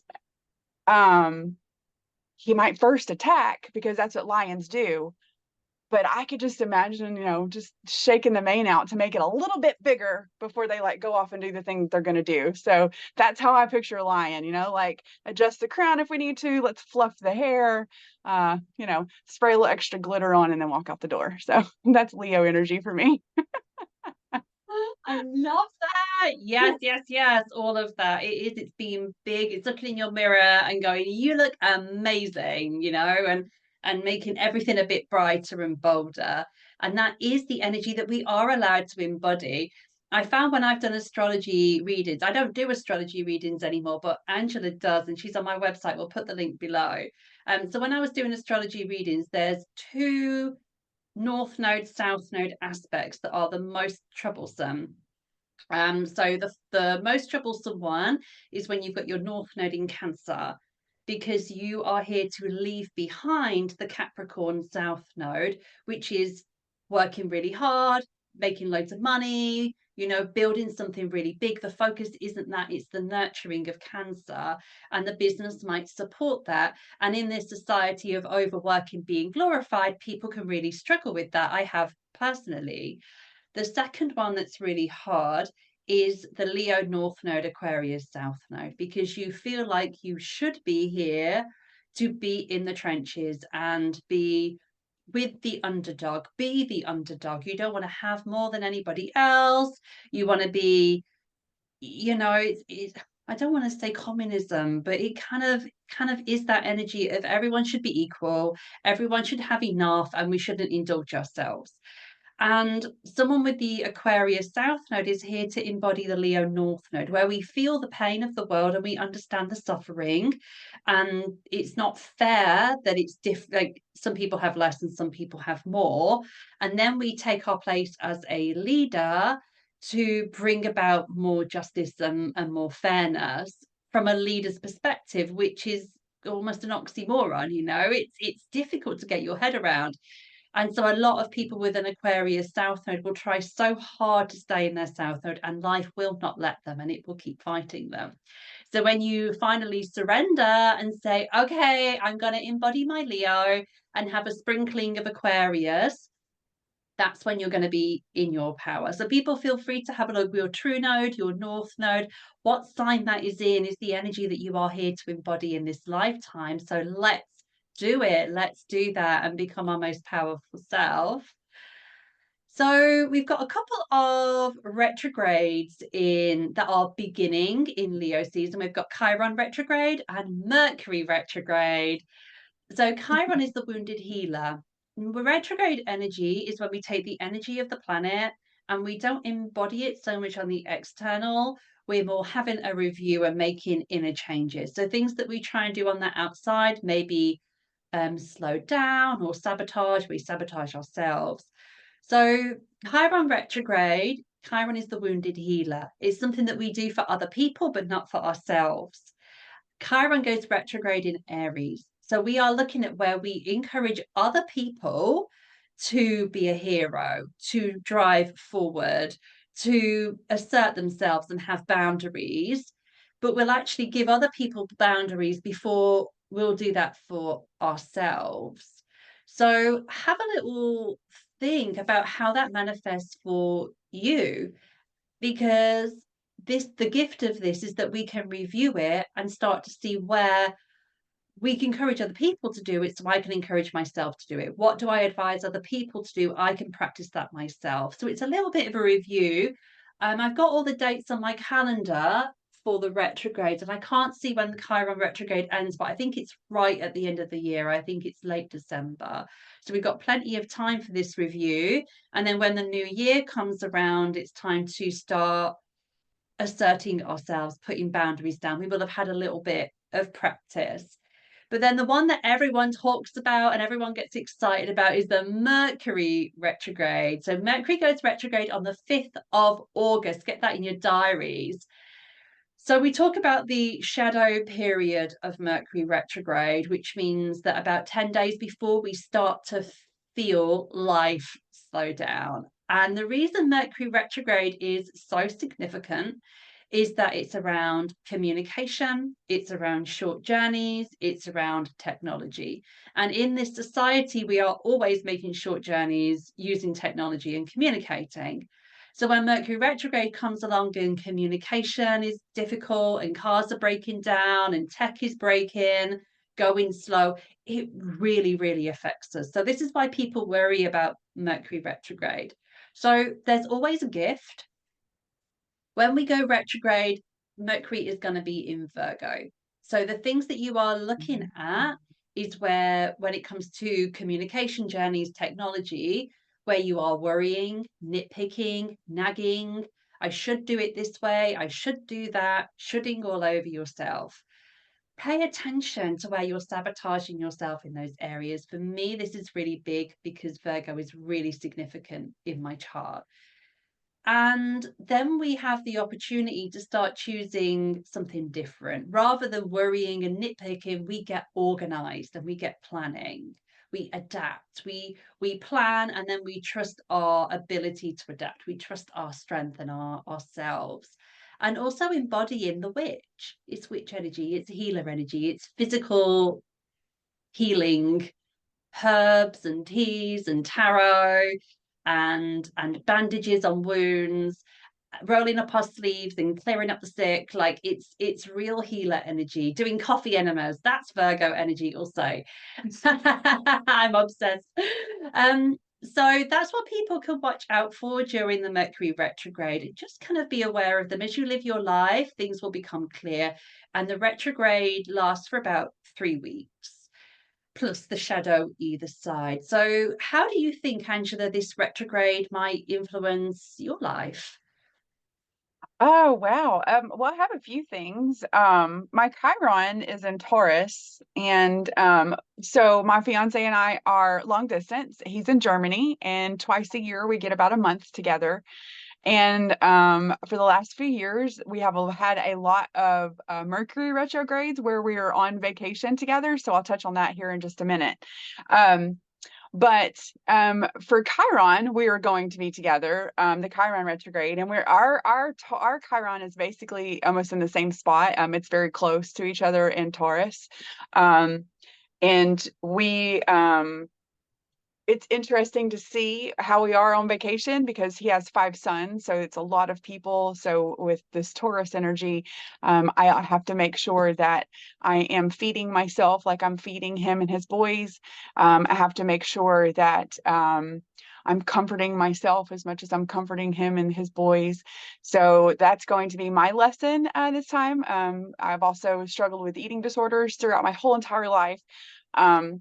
he might first attack, because that's what lions do. but I could just imagine, just shaking the mane out to make it a little bit bigger before they like go off and do the thing they're going to do. So that's how I picture a lion, like adjust the crown if we need to, let's fluff the hair, spray a little extra glitter on and then walk out the door. So that's Leo energy for me. I love that. Yes, yes, yes. All of that. It is. It's being big. It's looking in your mirror and going, "You look amazing," and making everything a bit brighter and bolder. And that is the energy that we are allowed to embody. I found when I've done astrology readings, I don't do astrology readings anymore, but Angela does, and she's on my website. We'll put the link below. So when I was doing astrology readings, there's two north node, south node aspects that are the most troublesome. So the most troublesome one is when you've got your north node in Cancer, because you are here to leave behind the Capricorn south node, which is working really hard, making loads of money, building something really big. The focus isn't that, it's the nurturing of Cancer, and the business might support that. And in this society of overworking being glorified, people can really struggle with that. I have personally. The second one that's really hard is the Leo North Node, Aquarius South Node, because you feel like you should be here to be in the trenches and be with the underdog, be the underdog. You don't want to have more than anybody else. You want to be, I don't want to say communism, but it kind of is that energy of everyone should be equal, everyone should have enough, and we shouldn't indulge ourselves. And someone with the Aquarius South Node is here to embody the Leo North Node, where we feel the pain of the world and we understand the suffering. And it's not fair that it's different. Like some people have less and some people have more. And then we take our place as a leader to bring about more justice and more fairness from a leader's perspective, which is almost an oxymoron. It's difficult to get your head around. And so a lot of people with an Aquarius South Node will try so hard to stay in their South Node, and life will not let them, and it will keep fighting them. So when you finally surrender and say, okay, I'm going to embody my Leo and have a sprinkling of Aquarius, that's when you're going to be in your power. So people, feel free to have a look at your true node, your north node, what sign that is in, is the energy that you are here to embody in this lifetime. So let's do it. Let's do that and become our most powerful self. So we've got a couple of retrogrades in that are beginning in Leo season. We've got Chiron retrograde and Mercury retrograde. So Chiron is the wounded healer. Retrograde energy is when we take the energy of the planet and we don't embody it so much on the external. We're more having a review and making inner changes. So things that we try and do on the outside, maybe slowed down or sabotage, we sabotage ourselves. So Chiron retrograde, Chiron is the wounded healer. It's something that we do for other people, but not for ourselves. Chiron goes retrograde in Aries. So we are looking at where we encourage other people to be a hero, to drive forward, to assert themselves and have boundaries, but we'll actually give other people boundaries before we'll do that for ourselves. So have a little think about how that manifests for you, because the gift of this is that we can review it and start to see where we can encourage other people to do it, so I can encourage myself to do it. What do I advise other people to do? I can practice that myself. So it's a little bit of a review. I've got all the dates on my calendar for the retrogrades, and I can't see when the Chiron retrograde ends, but I think it's right at the end of the year. I think it's late December. So we've got plenty of time for this review. And then when the new year comes around, it's time to start asserting ourselves, putting boundaries down. We will have had a little bit of practice. But then the one that everyone talks about and everyone gets excited about is the Mercury retrograde. So Mercury goes retrograde on the 5th of August. Get that in your diaries. So we talk about the shadow period of Mercury retrograde, which means that about 10 days before we start to feel life slow down. And the reason Mercury retrograde is so significant is that it's around communication, it's around short journeys, it's around technology. And in this society, we are always making short journeys using technology and communicating. So when Mercury retrograde comes along and communication is difficult and cars are breaking down and tech is breaking, going slow, it really, really affects us. So this is why people worry about Mercury retrograde. So there's always a gift. When we go retrograde, Mercury is going to be in Virgo. So the things that you are looking at is where, when it comes to communication journeys, technology, where you are worrying, nitpicking, nagging, I should do it this way, I should do that, shoulding all over yourself. Pay attention to where you're sabotaging yourself in those areas. For me, this is really big because Virgo is really significant in my chart. And then we have the opportunity to start choosing something different. Rather than worrying and nitpicking, we get organized and we get planning. We adapt, we plan, and then we trust our ability to adapt. We trust our strength and ourselves. And also embodying the witch. It's witch energy, it's healer energy, it's physical healing, herbs and teas and tarot and bandages on wounds, rolling up our sleeves and clearing up the sick. Like it's real healer energy. Doing coffee enemas, that's Virgo energy also. I'm obsessed. So that's what people can watch out for during the Mercury retrograde. Just kind of be aware of them as you live your life. Things will become clear, and the retrograde lasts for about 3 weeks, plus the shadow either side. So, how do you think, Angela, this retrograde might influence your life? Oh, wow. Well, I have a few things. My Chiron is in Taurus, and so my fiance and I are long distance. He's in Germany, and twice a year we get about a month together. And for the last few years, we have had a lot of Mercury retrogrades where we are on vacation together. So I'll touch on that here in just a minute. Um, but for Chiron, we are going to be together, the Chiron retrograde, and our Chiron is basically almost in the same spot. It's very close to each other in Taurus, um, and we it's interesting to see how we are on vacation because he has 5 sons, so it's a lot of people. So with this Taurus energy, I have to make sure that I am feeding myself like I'm feeding him and his boys. I have to make sure that I'm comforting myself as much as I'm comforting him and his boys. So that's going to be my lesson this time. I've also struggled with eating disorders throughout my whole entire life. Um,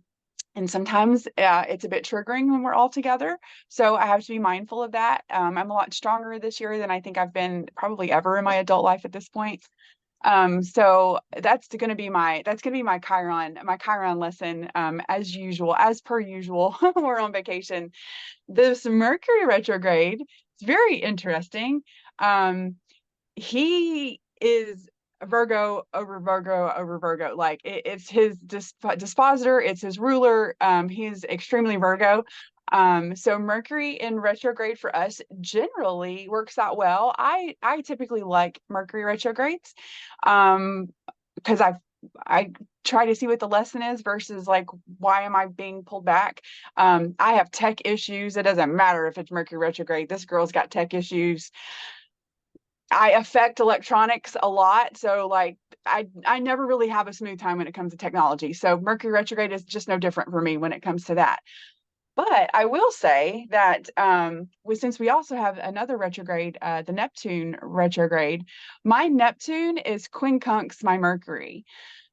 and sometimes it's a bit triggering when we're all together. So I have to be mindful of that. I'm a lot stronger this year than I think I've been probably ever in my adult life at this point. So that's gonna be my Chiron lesson, as usual, as per usual. We're on vacation. This Mercury retrograde is very interesting. He is Virgo over Virgo over Virgo. Like it's his dispositor, it's his ruler. He's extremely Virgo. So Mercury in retrograde for us generally works out well. I typically like Mercury retrogrades, because I try to see what the lesson is versus like why am I being pulled back. I have tech issues. It doesn't matter if it's Mercury retrograde. This girl's got tech issues. I affect electronics a lot. So like I never really have a smooth time when it comes to technology. So Mercury retrograde is just no different for me when it comes to that. But I will say that since we also have another retrograde, the Neptune retrograde, my Neptune is quincunx my Mercury.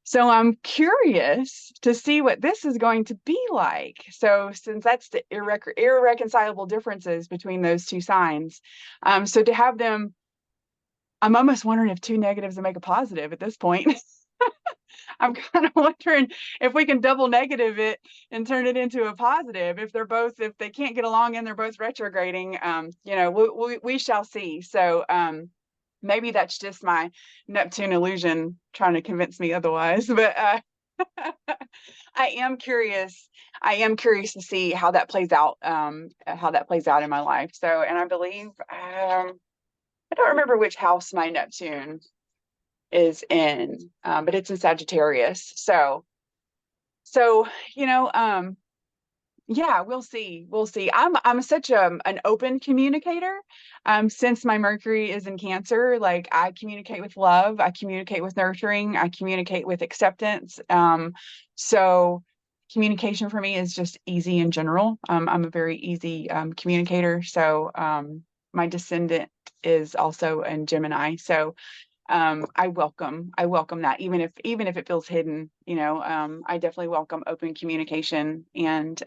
So I'm curious to see what this is going to be like. So since that's the irreconcilable differences between those two signs, so to have them, I'm almost wondering if two negatives will make a positive at this point. I'm kind of wondering if we can double negative it and turn it into a positive. If they can't get along and they're both retrograding, we shall see. So maybe that's just my Neptune illusion trying to convince me otherwise. But I am curious. I am curious to see how that plays out in my life. So, and I believe I don't remember which house my Neptune is in, but it's in Sagittarius. So, you know, yeah, we'll see. We'll see. I'm such an open communicator. Since my Mercury is in Cancer, like I communicate with love, I communicate with nurturing, I communicate with acceptance. So communication for me is just easy in general. I'm a very easy communicator. So my descendant is also in Gemini. So I welcome that, even if it feels hidden, you know. I definitely welcome open communication. And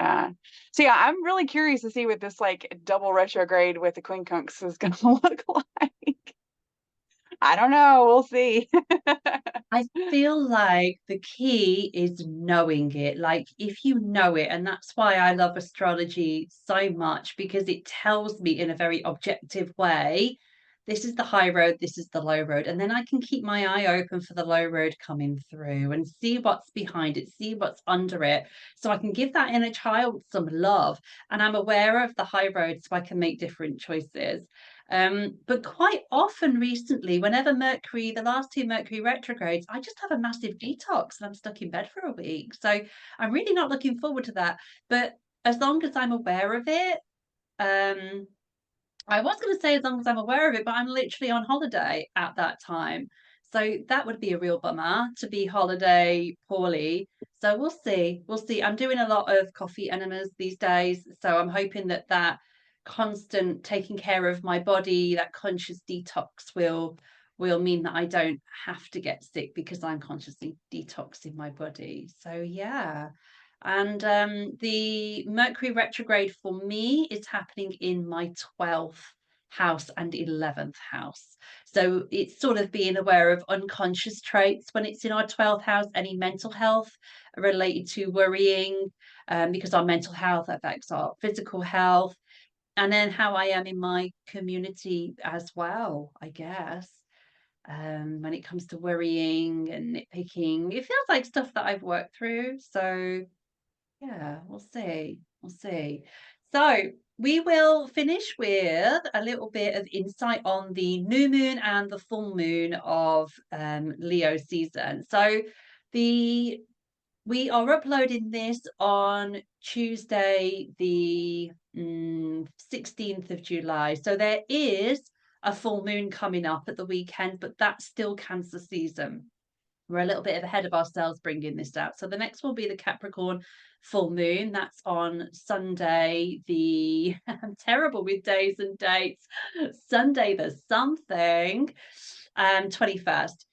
so yeah, I'm really curious to see what this like double retrograde with the quincunx is gonna look like. I don't know, we'll see. I feel like the key is knowing it. Like if you know it, and that's why I love astrology so much because it tells me in a very objective way, this is the high road, this is the low road. And then I can keep my eye open for the low road coming through and see what's behind it, see what's under it. So I can give that inner child some love. And I'm aware of the high road so I can make different choices. But quite often recently, whenever Mercury, the last two Mercury retrogrades, I just have a massive detox and I'm stuck in bed for a week. So I'm really not looking forward to that. But as long as I'm aware of it, um, I was going to say as long as I'm aware of it, but I'm literally on holiday at that time. So that would be a real bummer to be holiday poorly. So we'll see. We'll see. I'm doing a lot of coffee enemas these days. So I'm hoping that that constant taking care of my body, that conscious detox will mean that I don't have to get sick because I'm consciously detoxing my body. So yeah. And the Mercury retrograde for me is happening in my 12th house and 11th house. So it's sort of being aware of unconscious traits when it's in our 12th house, any mental health related to worrying, because our mental health affects our physical health. And then how I am in my community as well, I guess. When it comes to worrying and nitpicking, it feels like stuff that I've worked through. So yeah, we'll see. We'll see. So we will finish with a little bit of insight on the new moon and the full moon of Leo season. So the we are uploading this on Tuesday, the 16th of July. So there is a full moon coming up at the weekend, but that's still Cancer season. We're a little bit ahead of ourselves bringing this out. So the next will be the Capricorn full moon. That's on Sunday, the I'm terrible with days and dates. Sunday the something, 21st.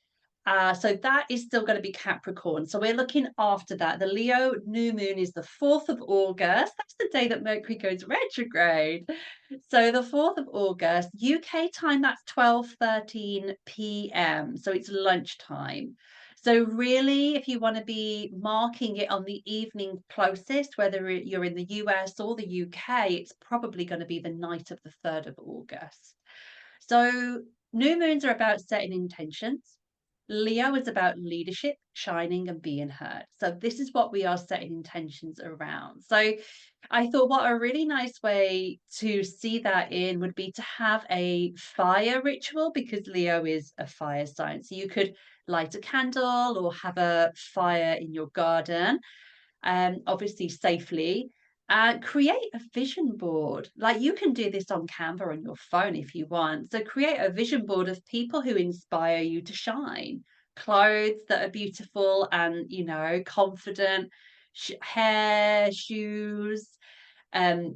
So that is still going to be Capricorn. So we're looking after that. The Leo new moon is the 4th of August. That's the day that Mercury goes retrograde. So the 4th of August, UK time, that's 12:13 p.m. So it's lunchtime. So really, if you want to be marking it on the evening closest, whether you're in the US or the UK, it's probably going to be the night of the 3rd of August. So new moons are about setting intentions. Leo is about leadership, shining, and being heard. So this is what we are setting intentions around. So I thought what a really nice way to see that in would be to have a fire ritual because Leo is a fire sign. So you could light a candle or have a fire in your garden, obviously safely. Create a vision board. Like you can do this on Canva on your phone if you want. So create a vision board of people who inspire you to shine. Clothes that are beautiful and confident, hair, shoes,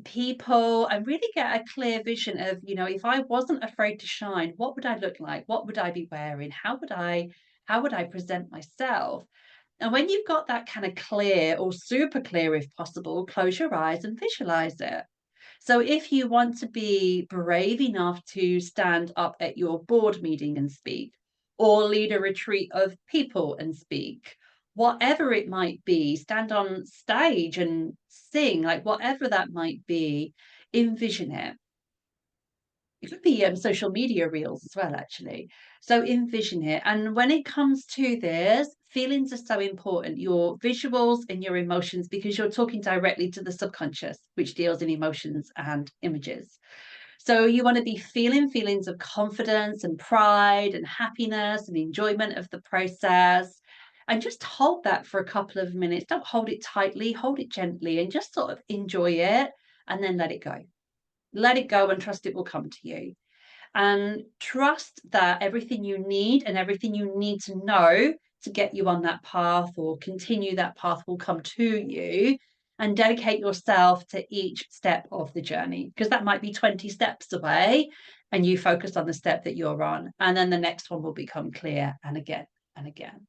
people, and really get a clear vision of if I wasn't afraid to shine, what would I look like? What would I be wearing? How would I present myself? And when you've got that kind of clear or super clear, if possible, close your eyes and visualize it. So if you want to be brave enough to stand up at your board meeting and speak, or lead a retreat of people and speak, whatever it might be, stand on stage and sing, like whatever that might be, envision it. It could be social media reels as well, actually. So envision it. And when it comes to this, feelings are so important, your visuals and your emotions, because you're talking directly to the subconscious, which deals in emotions and images. So you want to be feeling feelings of confidence and pride and happiness and enjoyment of the process. And just hold that for a couple of minutes. Don't hold it tightly, hold it gently, and just sort of enjoy it and then let it go. Let it go and trust it will come to you. And trust that everything you need and everything you need to know to get you on that path or continue that path will come to you, and dedicate yourself to each step of the journey, because that might be 20 steps away and you focus on the step that you're on, and then the next one will become clear, and again and again.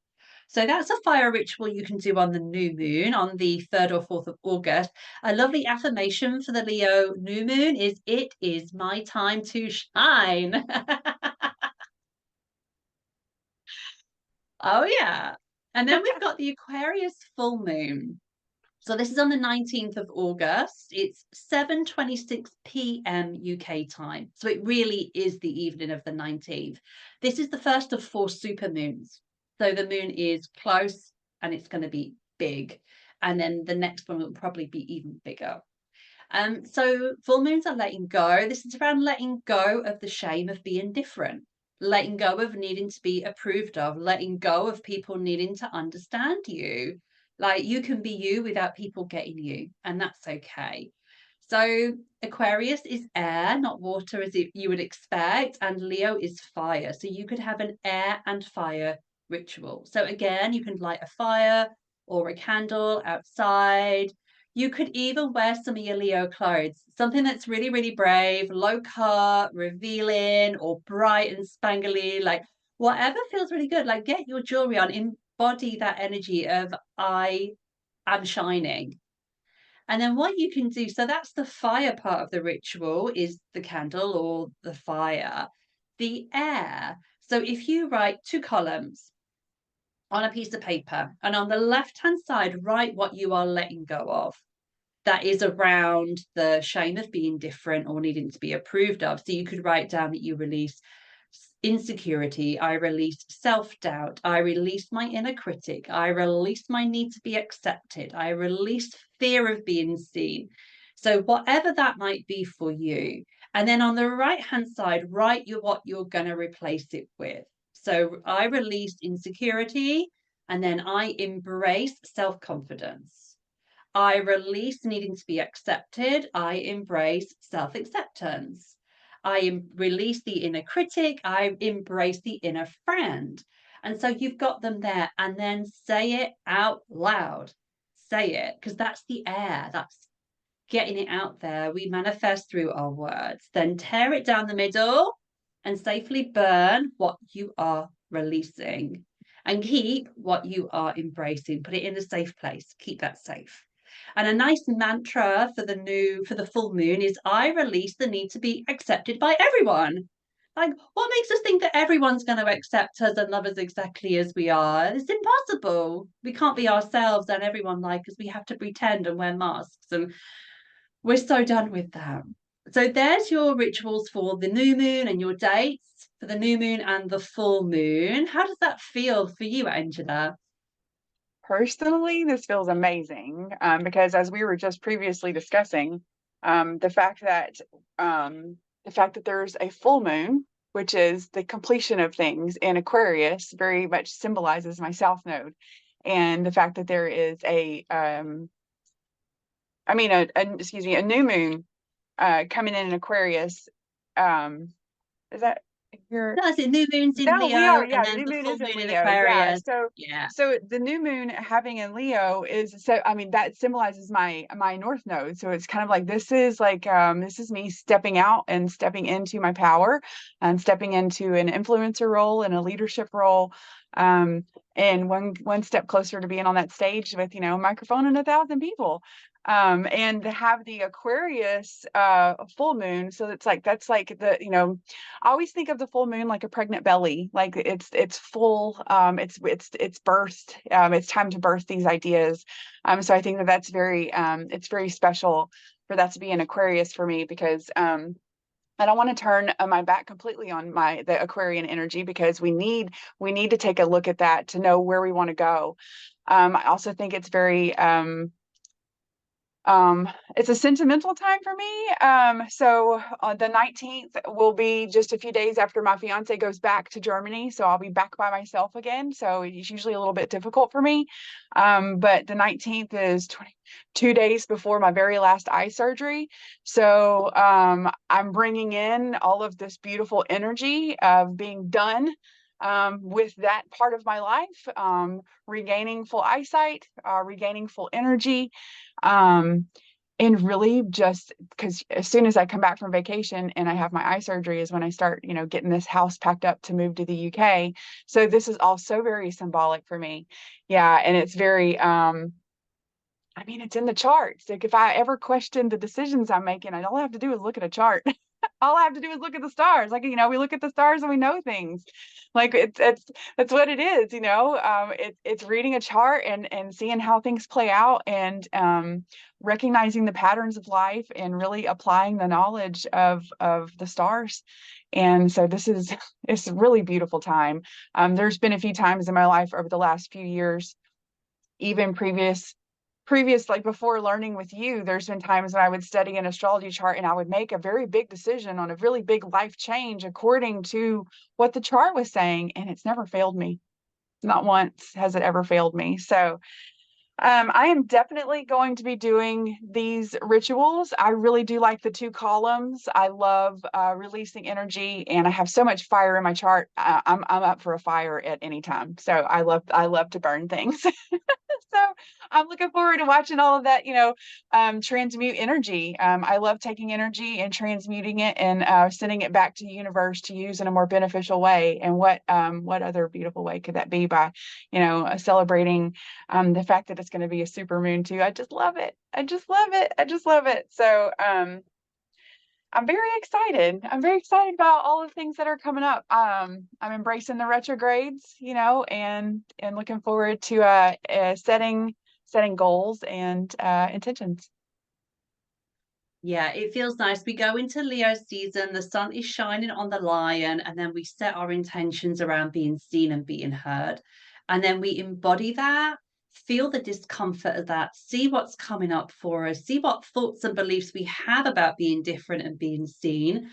So that's a fire ritual you can do on the new moon on the 3rd or 4th of August. A lovely affirmation for the Leo new moon is, "It is my time to shine." Oh, yeah. And then we've got the Aquarius full moon. So this is on the 19th of August. It's 7:26 p.m. UK time. So it really is the evening of the 19th. This is the first of 4 super moons. So the moon is close and it's going to be big. And then the next one will probably be even bigger. So full moons are letting go. This is around letting go of the shame of being different, letting go of needing to be approved of, letting go of people needing to understand you. Like, you can be you without people getting you, and that's okay. So Aquarius is air, not water, as you would expect, and Leo is fire. So you could have an air and fire ritual. So again, you can light a fire or a candle outside. You could even wear some of your Leo clothes, something that's really, really brave, low cut, revealing, or bright and spangly, like whatever feels really good. Like, get your jewelry on, embody that energy of I am shining. And then what you can do, so that's the fire part of the ritual, is the candle or the fire. The air. So if you write 2 columns on a piece of paper, and on the left hand side, write what you are letting go of. That is around the shame of being different or needing to be approved of. So you could write down that you release insecurity, I released self-doubt, I released my inner critic, I released my need to be accepted, I released fear of being seen. So whatever that might be for you. And then on the right hand side, write what you're going to replace it with. So I released insecurity, and then I embrace self-confidence. I release needing to be accepted. I embrace self-acceptance. I release the inner critic. I embrace the inner friend. And so you've got them there, and then say it out loud. Say it, because that's the air. That's getting it out there. We manifest through our words. Then tear it down the middle and safely burn what you are releasing, and keep what you are embracing. Put it in a safe place. Keep that safe. And a nice mantra for the full moon is, I release the need to be accepted by everyone. Like, what makes us think that everyone's going to accept us and love us exactly as we are? It's impossible. We can't be ourselves and everyone like us. We have to pretend and wear masks, and we're so done with that. So there's your rituals for the new moon and your dates for the new moon and the full moon. How does that feel for you, Angela? Personally, this feels amazing, because as we were just previously discussing, um, the fact that the fact that there's a full moon, which is the completion of things in Aquarius, very much symbolizes my South Node, and the fact that there is excuse me, a new moon coming in Aquarius. Is that your That's it. New moon's in No, we are. Leo, and Yeah, the then new the moon full is in moon in Leo. Yeah. Aquarius. So Yeah. so the new moon having in Leo is, so I mean, that symbolizes my North Node. So it's kind of like, this is me stepping out and stepping into my power and stepping into an influencer role and a leadership role. Um, and one step closer to being on that stage with, a microphone and 1,000 people. And to have the Aquarius full moon. So that's like I always think of the full moon like a pregnant belly, like it's full, it's birthed, it's time to birth these ideas. So I think that that's it's very special for that to be an Aquarius for me, because I don't want to turn my back completely on the Aquarian energy, because we need to take a look at that to know where we want to go. I also think it's very It's a sentimental time for me. So the 19th will be just a few days after my fiance goes back to Germany. So I'll be back by myself again. So it's usually a little bit difficult for me. But the 19th is 22 days before my very last eye surgery. So I'm bringing in all of this beautiful energy of being done with that part of my life, regaining full eyesight, regaining full energy, um, and really just because as soon as I come back from vacation and I have my eye surgery is when I start, getting this house packed up to move to the UK. So this is also very symbolic for me. Yeah, and it's very I mean, it's in the charts. Like if I ever question the decisions I'm making, all I have to do is look at a chart. All I have to do is look at the stars. Like, we look at the stars and we know things. Like it's that's what it is, it's reading a chart and seeing how things play out and recognizing the patterns of life and really applying the knowledge of the stars. And so this is it's a really beautiful time. There's been a few times in my life over the last few years, even previous like before learning with you, there's been times when I would study an astrology chart and I would make a very big decision on a really big life change according to what the chart was saying, and it's never failed me. Not once has it ever failed me. So I am definitely going to be doing these rituals. I really do like the two columns. I love releasing energy, and I have so much fire in my chart. I'm up for a fire at any time. So I love to burn things. So I'm looking forward to watching all of that, transmute energy. I love taking energy and transmuting it and sending it back to the universe to use in a more beneficial way. And what other beautiful way could that be by, celebrating the fact that it's going to be a super moon too. I just love it. I just love it. I just love it. So I'm very excited. I'm very excited about all the things that are coming up. I'm embracing the retrogrades, and looking forward to setting goals and intentions. Yeah, it feels nice. We go into Leo season, the sun is shining on the lion, and then we set our intentions around being seen and being heard. And then we embody that, feel the discomfort of that, see what's coming up for us, see what thoughts and beliefs we have about being different and being seen,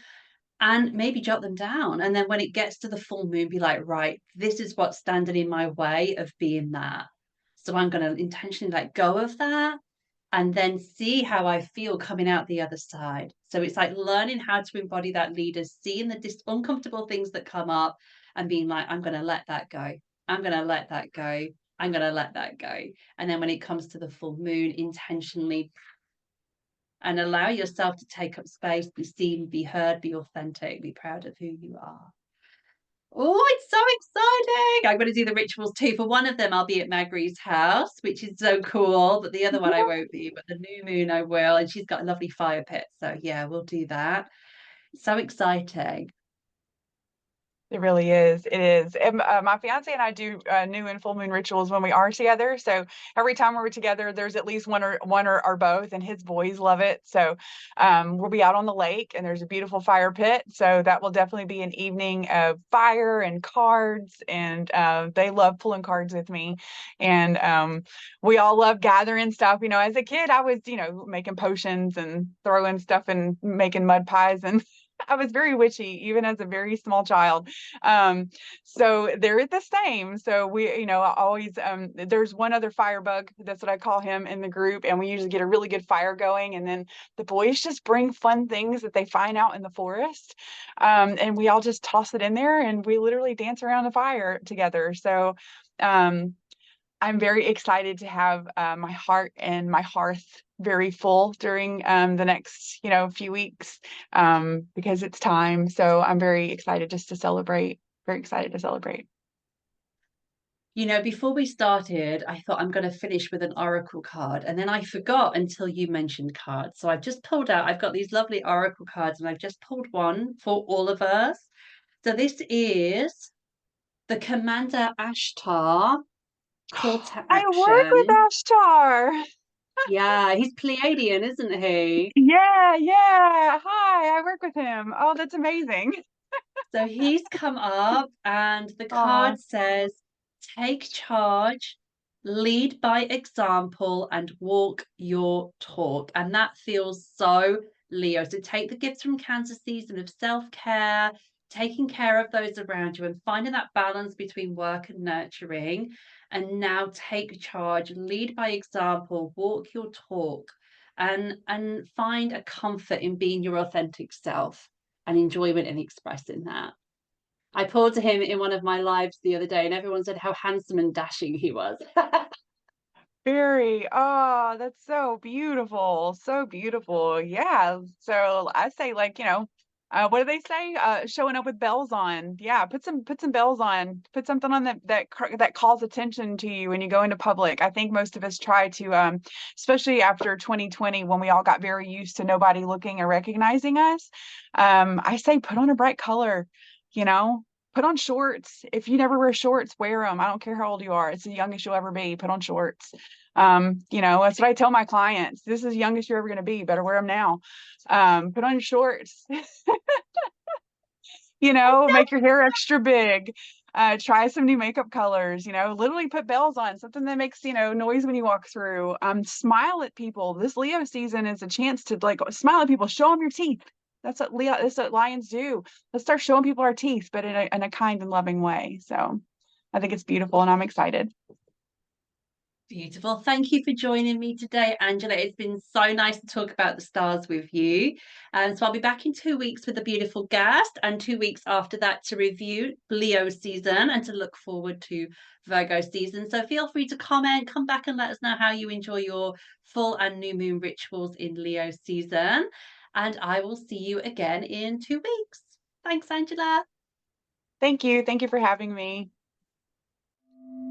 and maybe jot them down. And then when it gets to the full moon, be like, right, this is what's standing in my way of being that. So I'm going to intentionally let go of that and then see how I feel coming out the other side. So it's like learning how to embody that leader, seeing the uncomfortable things that come up and being like, I'm going to let that go. I'm going to let that go. I'm going to let that go. And then when it comes to the full moon, intentionally and allow yourself to take up space, be seen, be heard, be authentic, be proud of who you are. Oh, it's so exciting. I'm going to do the rituals too. For one of them, I'll be at Maggie's house, which is so cool. But the other one, I won't be. But the new moon, I will. And she's got a lovely fire pit. So, yeah, we'll do that. So exciting. It really is. It is. And, my fiance and I do new and full moon rituals when we are together. So every time we're together, there's at least one or both, and his boys love it. So we'll be out on the lake, and there's a beautiful fire pit. So that will definitely be an evening of fire and cards, and they love pulling cards with me. And we all love gathering stuff. As a kid, I was, making potions and throwing stuff and making mud pies and I was very witchy, even as a very small child. So they're the same. So we, always, there's one other firebug, that's what I call him in the group. And we usually get a really good fire going. And then the boys just bring fun things that they find out in the forest. And we all just toss it in there and we literally dance around the fire together. So, I'm very excited to have my heart and my hearth very full during the next, few weeks, because it's time. So I'm very excited just to celebrate. Very excited to celebrate. Before we started, I thought I'm going to finish with an oracle card. And then I forgot until you mentioned cards. So I've just pulled out, I've got these lovely oracle cards, and I've just pulled one for all of us. So this is the Commander Ashtar call to I work with action. Ashtar. Yeah, he's Pleiadian, isn't he? Yeah, yeah. Hi, I work with him. Oh, that's amazing. So he's come up, and the Oh, card says, take charge, lead by example and walk your talk. And that feels so Leo. So take the gifts from Cancer season of self-care, taking care of those around you, and finding that balance between work and nurturing. And now take charge, lead by example, walk your talk, and find a comfort in being your authentic self and enjoyment in expressing that. I pulled to him in one of my lives the other day, and everyone said how handsome and dashing he was. Very, oh, that's so beautiful. So beautiful. Yeah. So I say like, what do they say? Showing up with bells on. Yeah, put some bells on. Put something on that calls attention to you when you go into public. I think most of us try to especially after 2020 when we all got very used to nobody looking or recognizing us. I say put on a bright color, you know. Put on shorts. If you never wear shorts, wear them. I don't care how old you are. It's the youngest you'll ever be. Put on shorts. That's what I tell my clients. This is the youngest you're ever going to be. Better wear them now. Put on your shorts, make your hair extra big. Try some new makeup colors, literally put bells on, something that makes, noise when you walk through. Smile at people. This Leo season is a chance to like smile at people, show them your teeth. That's what lions do. Let's start showing people our teeth, but in a kind and loving way. So I think it's beautiful and I'm excited. Beautiful. Thank you for joining me today, Angela. It's been so nice to talk about the stars with you. So I'll be back in 2 weeks with a beautiful guest, and 2 weeks after that to review Leo season and to look forward to Virgo season. So feel free to comment, come back and let us know how you enjoy your full and new moon rituals in Leo season. And I will see you again in 2 weeks. Thanks, Angela. Thank you. Thank you for having me.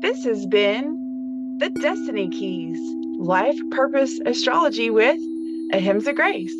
This has been the Destiny Keys Life Purpose Astrology with Ahimsa Grace.